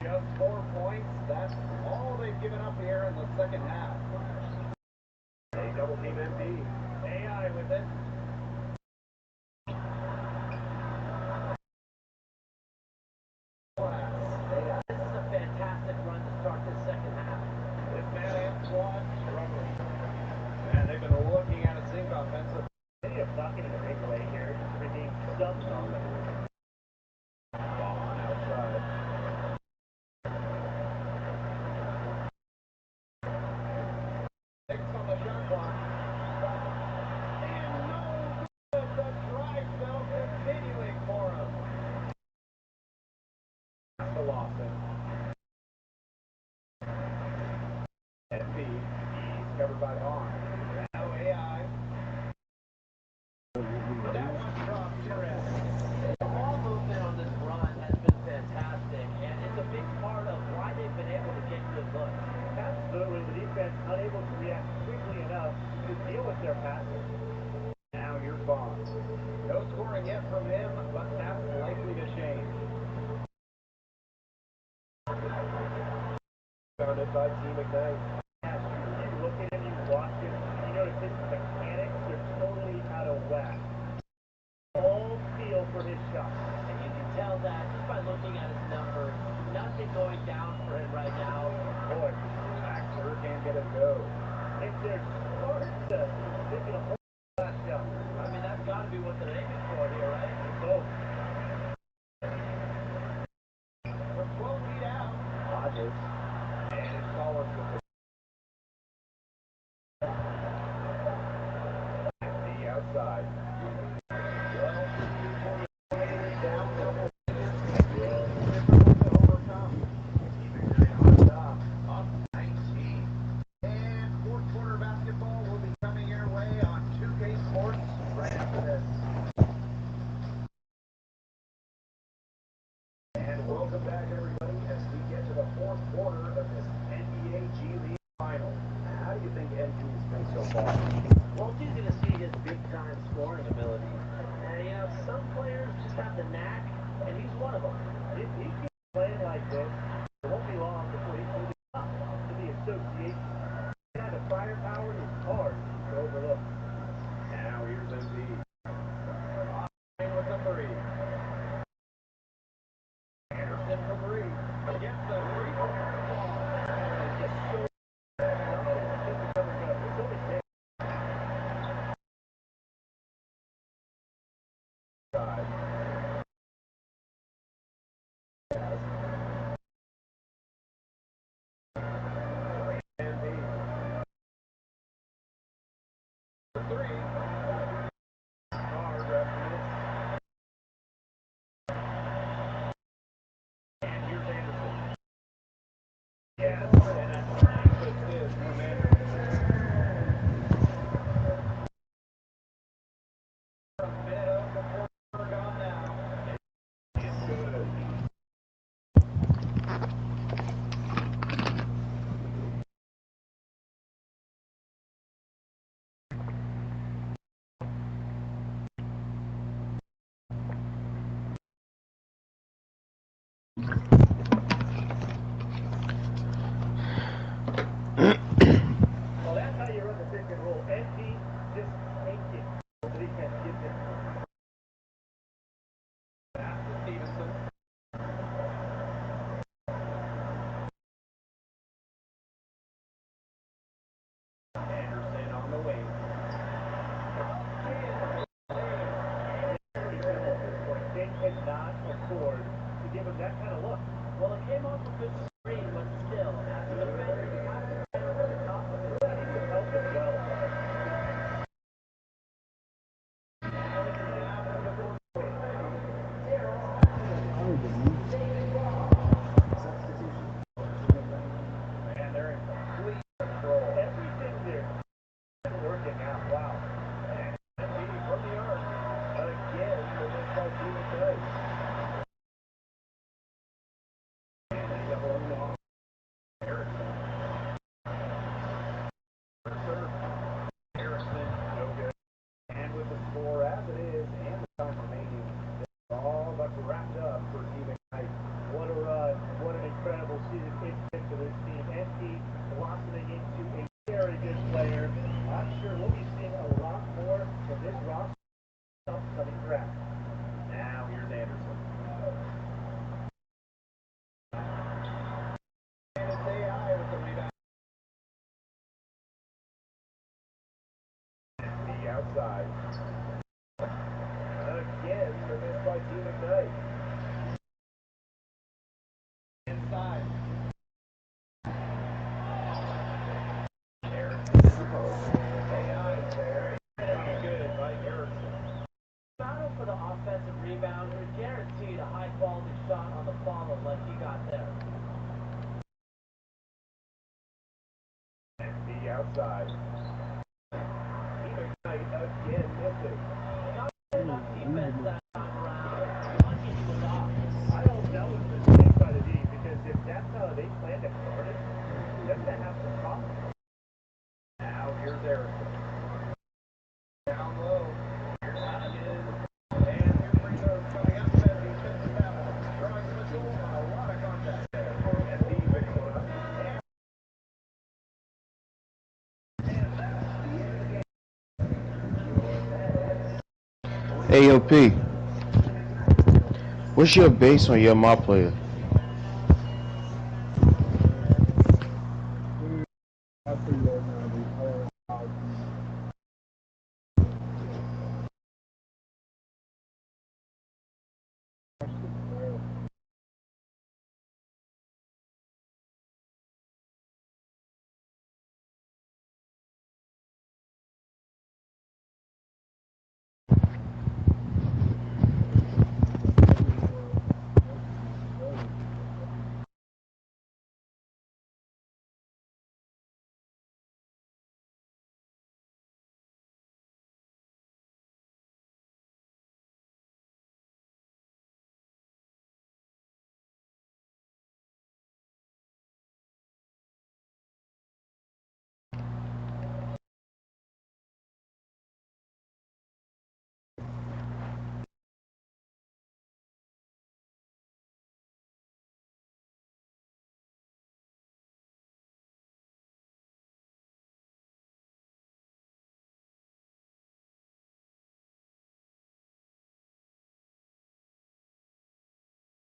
Just 4 points. That's all they've given up here in the second half. A double team MP. AI with it. This is a fantastic run to start this second half. This Mad Ant squad struggling. And they've been looking at a zinc offensive. They have bucketing a big way here for being sub-dominant. Ball outside. Six on the shot clock. And no good. The dry spell continuing for him. To Lawson. NP. He's covered by Vaughn. Now AI. That one dropped Perez. The ball movement on this run has been fantastic, and it's a big part of why they've been able to get good looks. Absolutely. The defense unable to react quickly enough to deal with their passes. Now here's Vaughn. No scoring yet from him, but that's likely to change. Found it by Team Ignite. Yes, you look at him, you watch him, you notice his mechanics, they're totally out of whack. All feel for his shot. And you can tell that just by looking at his numbers. Nothing going down for him right now. Boy, Max sure can get a go. If they're smart to taking a whole last shot. I mean, that's got to be what they're aiming for here, right? Both. With 12 feet out. Hodges. And it's Collins with it. The outside. Well, down double digits. Will overcome. Team Ignite on top. Up 19. quarter of this NBA G League final. How do you think NB's been so far? Well, he's going to see his big-time scoring ability. And, some players just have the knack, and he's one of them. If he keeps playing like this, it won't be long before he's moving up to the association. He has the firepower is hard to overlook. Now here's Embiid. With the three. Anderson for three. Gets the three-pointer. Just so well, that's how you run the pick and roll. NP just takes it. Nobody can give it. Pass to Stevenson. Anderson on the wing. They cannot afford to give him that kind of look. Well, it came off a good screen, but still, as a defender, you have to stay over the top of it. He can help as well. And they're in complete control. Everything there is working out. Wow. And from the arc. Again, for this by Steven Knight. Harrison, no good. And with the score as it is and the time remaining, it's all but wrapped up for Steven Knight. What a run. What an incredible season it's been for this team. NP blossoming into a very good player. I'm sure we'll be seeing a lot more from this roster upcoming draft. Now here's Anderson. And it's AI with the rebound. The outside. Again, the miss by Steven Knight. Inside. Harrison is supposed. AI is there. Good by Harrison. Battle for the offensive rebound, you're guaranteed a high-quality shot on the follow like he got there. And the outside. Steven Knight again missing. Not good enough defense that time around. Lucky he was off. I hope that was a mistake by the D, because if that's how they plan to guard it, they're going to have some problems. Now here's Harrison. Down low. Here's how it is. And your free throws coming up. That defensive foul. Drawing to the goal on a lot of contact there for NB Victoria. And that's the end of the game. AOP. What's your base on your mob player?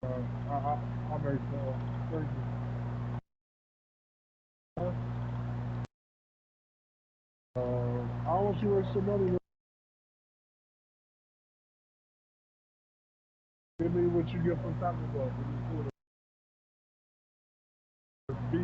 I make thank you. I want you to waste some money. Give me what you get from Taco Bell. Beef.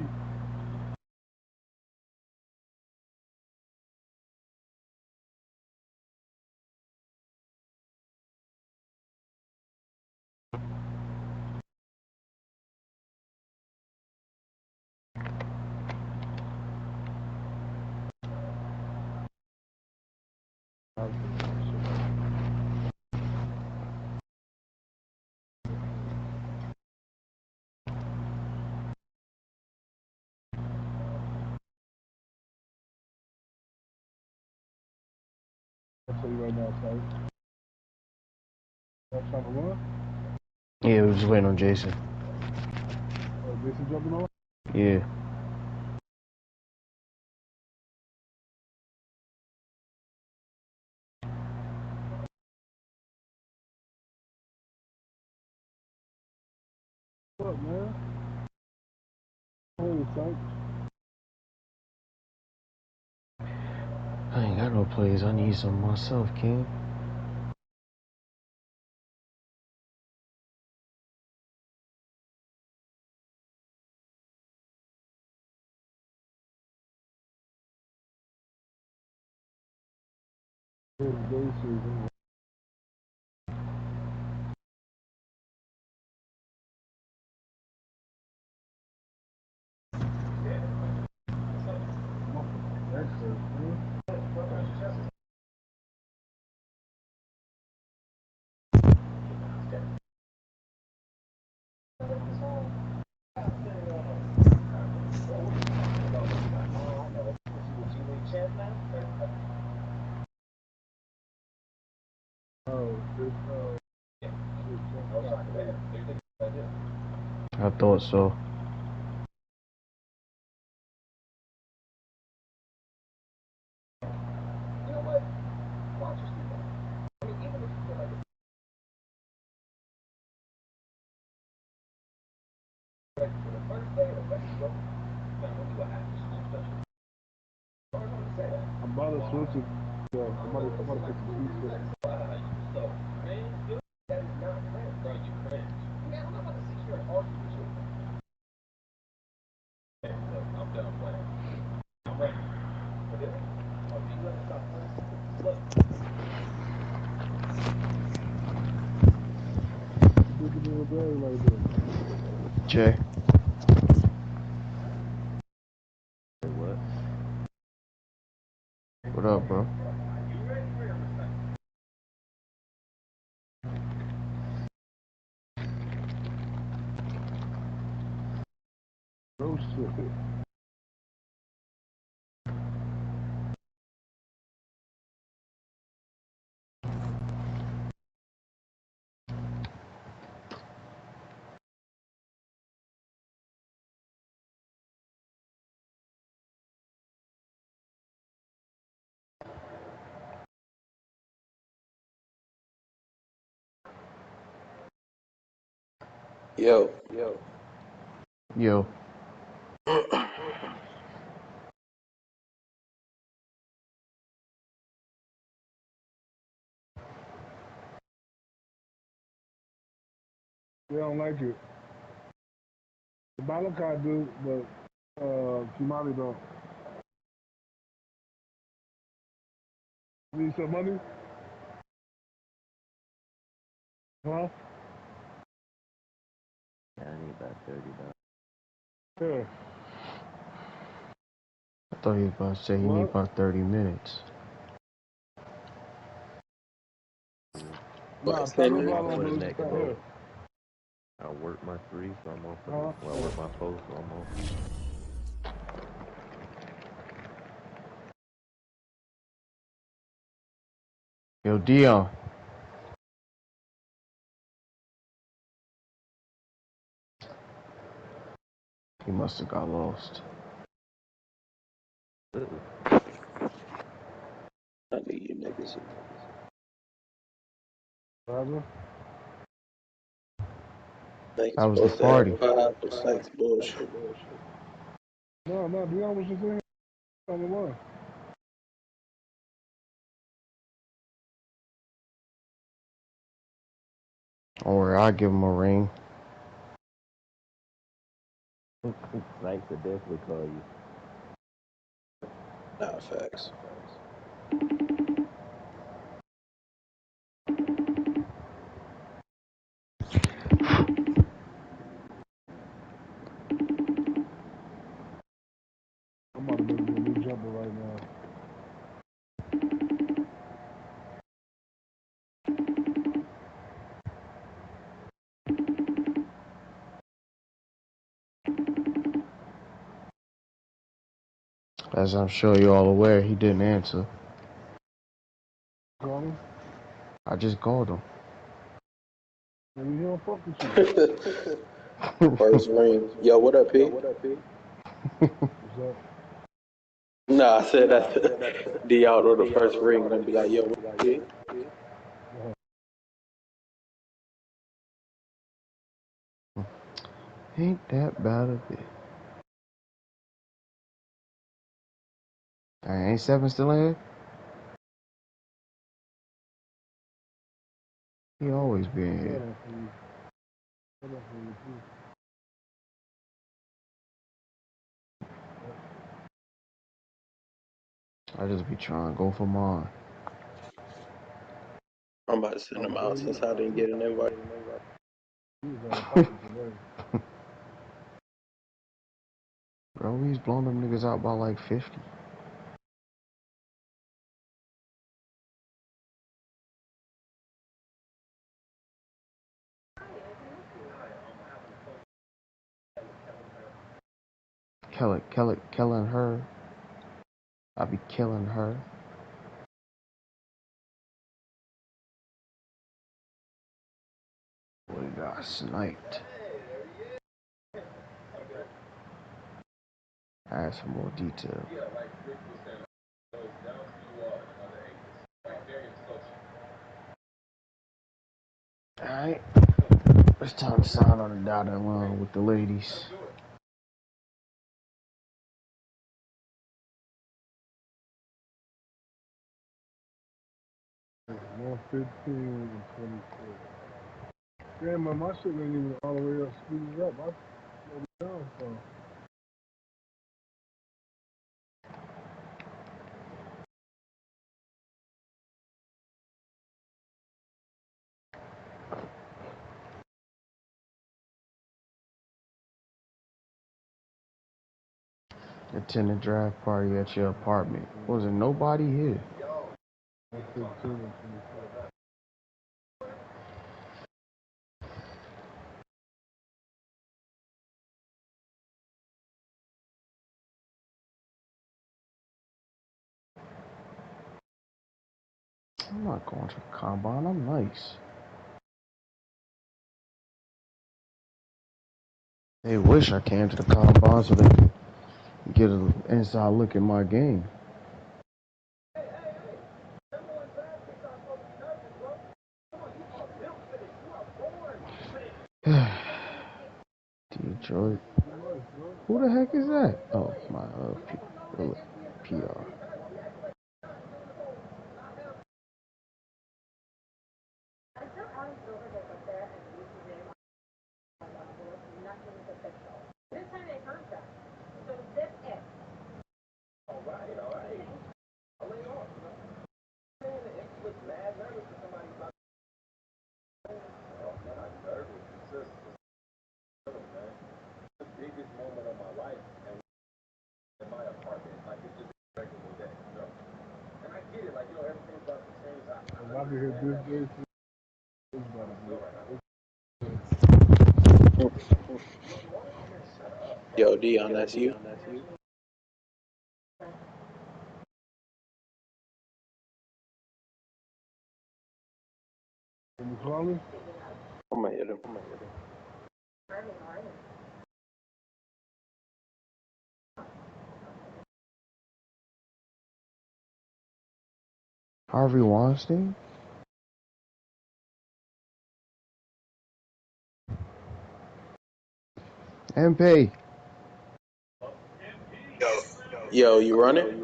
I'll tell you right now, Ty. That's trying to run. Yeah, we was just waiting on Jason. Jason jumping on? Yeah. What's up, man? Hey, Ty. I ain't got no plays. I need some myself, King. Jason. I thought so. I'm about to switch it. I'm about to put some beef in it. Jay. What? What up, bro? Oh shit. Yo, Yo. They don't like it. The Malachi do, but Kimani don't. Need some money? Huh? Yeah, I need about $30. Yeah. I thought he was about to say he need What? about 30 minutes. Nah, what, Taco Henry? Bell I'm don't with a do neck that of both. here. I work my 3, so I'm on for the. Huh? Well, I work my 4, so I'm on. Yo, Dion. He must have got lost. I need you niggas. Roger. Like, That was the supposed to have party. 5. It's bullshit. No, Dion was just in here on the line. Don't worry, I'll give him a ring. Nice to definitely call you. Nah, facts. I'm about to make me a new jumper right now. As I'm sure you're all aware, he didn't answer. Call him. I just called him. Maybe he don't fuck with you. First ring. Yo, what up, P? What's up? Nah, I said that D out on the first ring. Gonna be like, yo, what up, P? Ain't that bad of it. Ain't Seven still in here? He always been here. I just be trying to go for mine. I'm about to send him out since I didn't get an invite. Bro, he's blowing them niggas out by like 50. Killing her. I be killing her. We got sniped. Add some more detail. Alright. It's time to sign on the dotted line with the ladies. More 15 and 24. Damn, man, my shit ain't even all the way up, speeded up. I slowed it down, so. Attend a draft party at your apartment. Wasn't nobody here. 15 and 24. I'm not going to the combine. I'm nice. They wish I came to the combine so they could get an inside look at my game. Detroit. Who the heck is that? Oh, my PR. If I could hit this day, it's gotta be. Yo, Dion, that's you? Can you call me? I'm gonna hit him. Harvey Weinstein? MP. Yo, you running?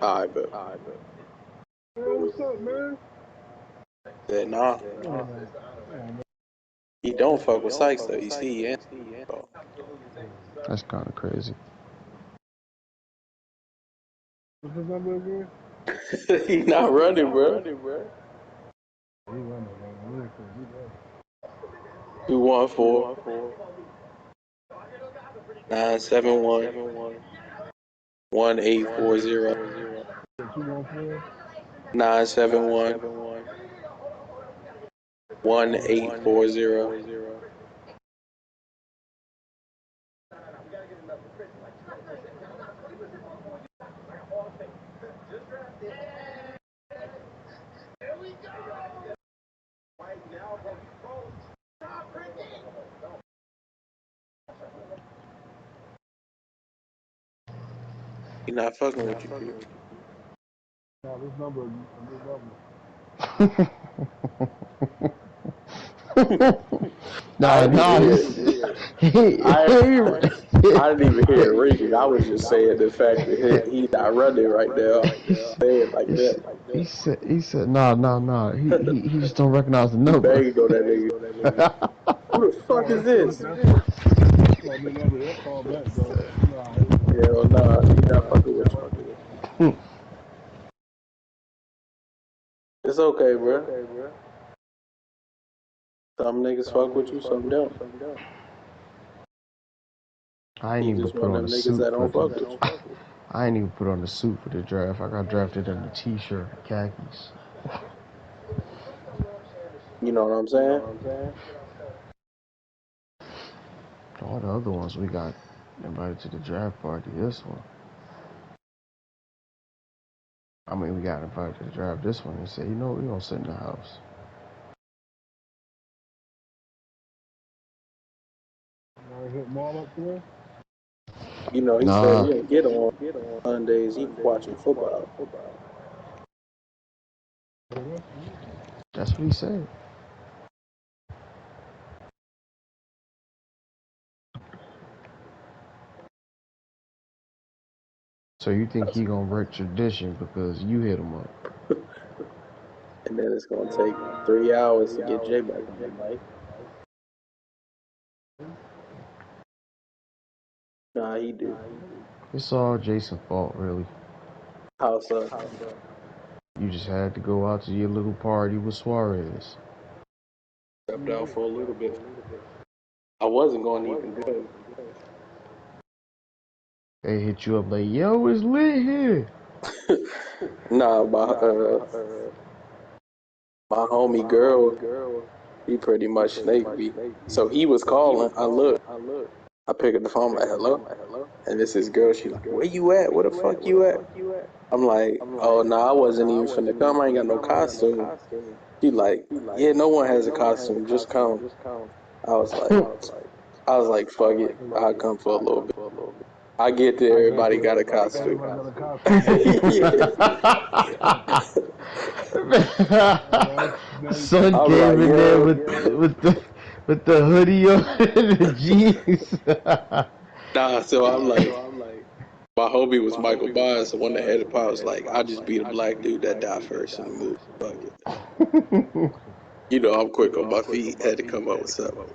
All right, but Hey, what's up, man? said nah. He don't fuck with Sykes though. You see, yeah. That's kind of crazy. What's his number again? He not running, bro. He running, man. 214 971 1840 214. 971 1840. He not fucking with you, Q. Nah, this number is a new number. I didn't even hear it ringing. I was just saying the fact that he not running right now. Say it like that. He said, nah. He just don't recognize the number. Banging on that nigga. Who the fuck is this? Hell nah, he not fucking with you. It's okay, bro. Some niggas fuck with you, some don't. I ain't He even just put one of on them a niggas suit that don't for fuck with you. I ain't even put on a suit for the draft. I got drafted in a t-shirt, khakis. You know what I'm saying? All the other ones we got invited to the draft party. This one, we got invited to the draft. This one, they said, you know, we gonna sit in the house. Hit Maul up today? You know, he said he ain't get on Sundays. He watching football. That's what he said. So you think he gonna break tradition because you hit him up? And then it's gonna take 3 hours to get Jay back on the mic. Nah, he do. It's all Jason's fault, really. How so? You just had to go out to your little party with Suarez. Stepped out for a little bit. I wasn't going to even do it. They hit you up like, yo, it's lit here. Nah, my homie girl, he pretty much snaked me. So he was calling. I looked. I pick up the phone, I'm like, hello? And this is girl. She like, where you at? Where the fuck you at? I'm like, oh, nah, I wasn't even finna come. I ain't got no costume. She like, yeah, no one has a costume. Just come. I was like, fuck it. I'll come for a little bit. I get there, everybody got a costume. Son came in there with the hoodie on and the jeans. Nah, so I'm like, my homie was Michael Myers, the one that had the power. I was like, I'll just be the black dude that died first in the movie. Fuck it. You know, I'm quick on my feet. Had to come up with something.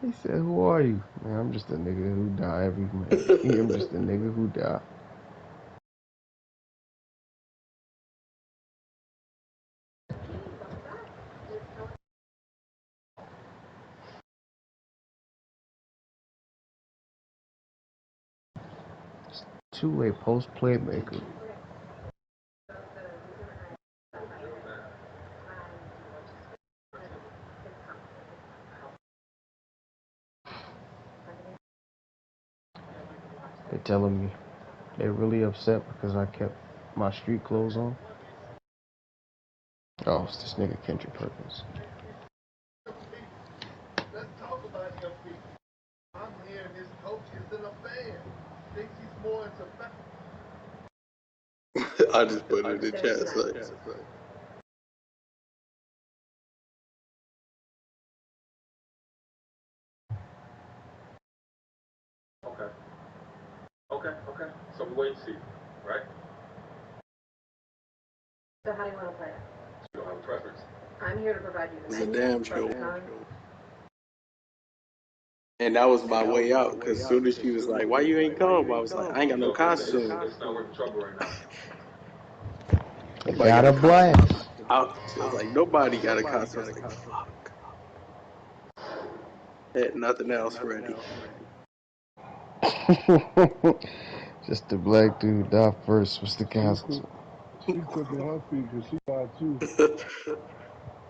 He said, who are you? Man, I'm just a nigga who die every minute. I'm just a nigga who die. Two-way post playmaker. They telling me they're really upset because I kept my street clothes on. Oh, it's this nigga Kendrick Perkins. Let's talk about him. I'm hearing his coach isn't a fan. Thinks he's more into I just put it in the chat. Okay. So we wait and see, right? So how do you want to play it? You don't have a preference. I'm here to provide you the It's a menu, damn pros show. and cons. And that was my way out, because as soon as she was like, why you ain't come? I was like, I ain't got no costume. It's not worth the trouble right now. Nobody Got a costume. blast. She was like, nobody got a costume. I was like, fuck. Had nothing else ready. Just the black dude died first. What's the costume? She quick on her feet because she died too.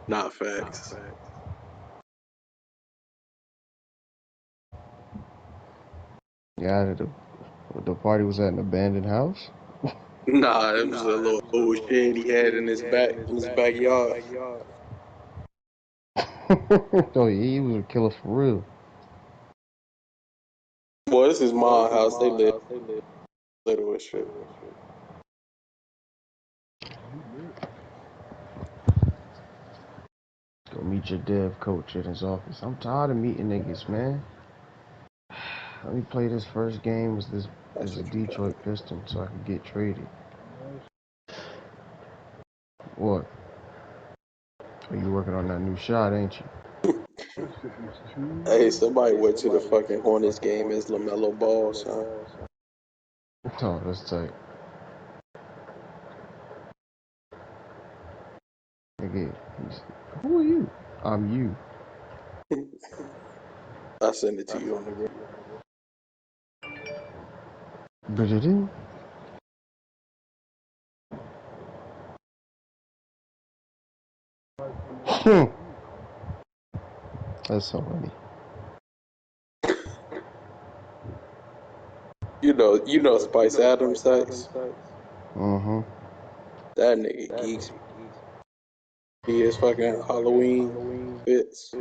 Not facts. Yeah, the party was at an abandoned house. Nah, it was a little old shed he had in his backyard. Oh, yeah, he was a killer for real. Boy, this is my house. They live little as shit. Go meet your dev coach in his office. I'm tired of meeting niggas, man. Let me play this first game as a Detroit Piston so I can get traded. What? Oh, you working on that new shot, ain't you? Hey, somebody went to the fucking Hornets game as LaMelo Ball, son. Oh, that's tight. Nigga, who are you? I'm you. I send it to you on the group. Ba-da-doo. That's so funny. You know Spice Adams sex? Mm-hmm. That nigga geeks. He is fucking Halloween fits.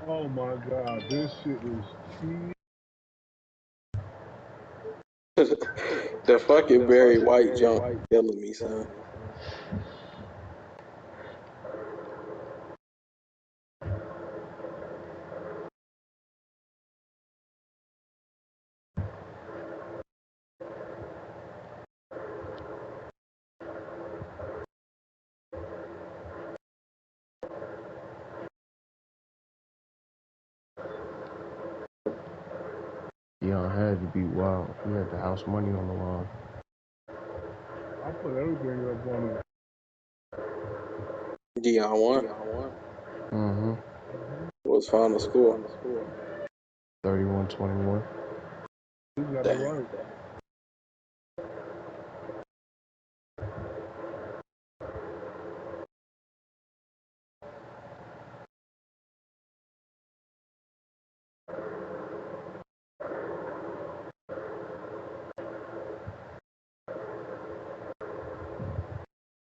Oh my god, this shit is cheap. The fucking Barry White jump killing me, son. Deion had to be wild. He had the house money on the line. I put everything up on it. Deion won. Mm-hmm. What was final score? 31-21. You got it Damn. right.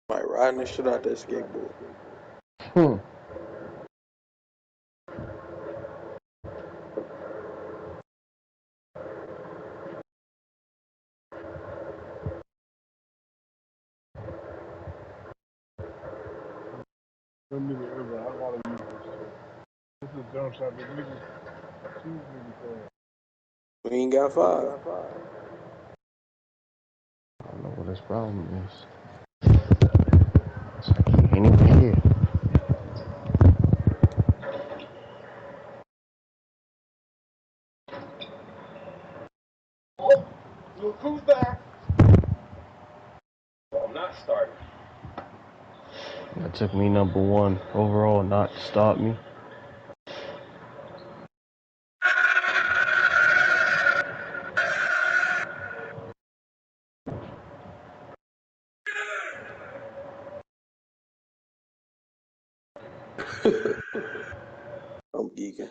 Like riding the shit out that skateboard. Let me get everybody. I gotta use this shit. This is jump shot. The niggas, two niggas. We ain't got 5. I don't know what his problem is. It's like he ain't even here. Look who's back. I'm not starting. That took me number 1 overall not to stop me. I'm geeking.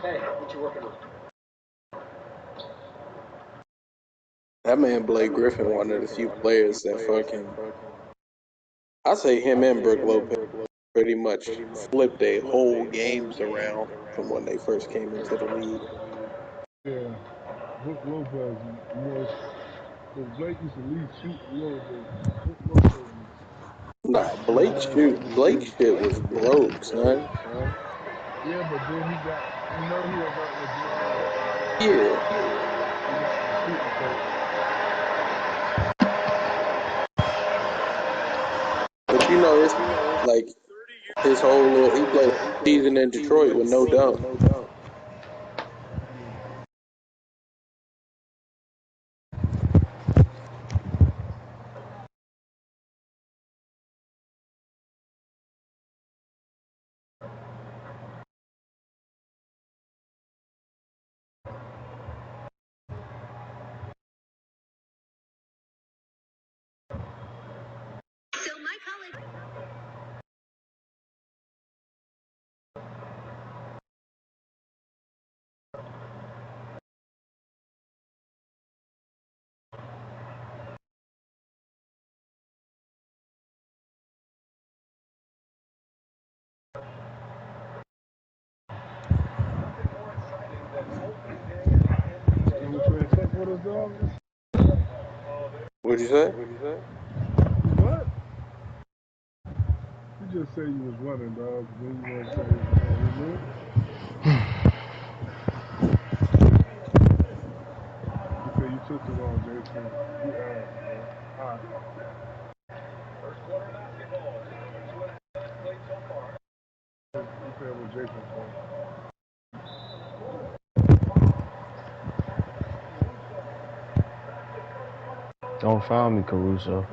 Hey, what you working on? That man Blake Griffin, one of the few players that fucking I say him and Brook Lopez pretty much flipped their whole games around from when they first came into the league. Yeah, Brook Lopez was. Because Blake used to at least shoot a little bit. Brook Lopez. Nah, Blake shit was broke, son. Yeah, but then he got. You know he was out with Yeah. he got the shooting coach. But you know, it's like his whole little, he played a season in Detroit with no dunk. What'd you say? What? You just say you was running, dog. Then you want to say you say you took too long, Jason. You asked, man. All right. First quarter basketball. 2.5 minutes played so far. You said what Jason said. Don't foul me, Caruso.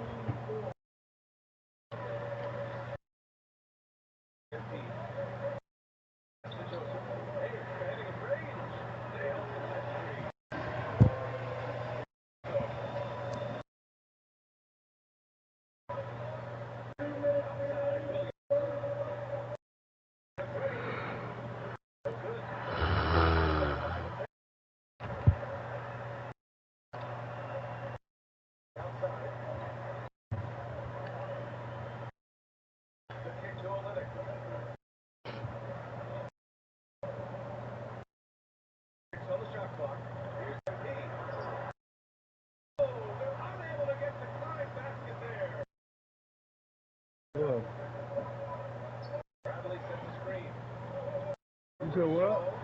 You said what?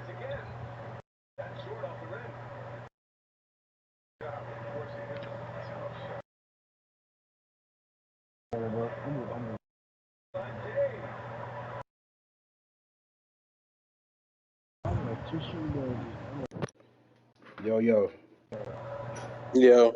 Again. That's short off the rim. Yo. Yeah.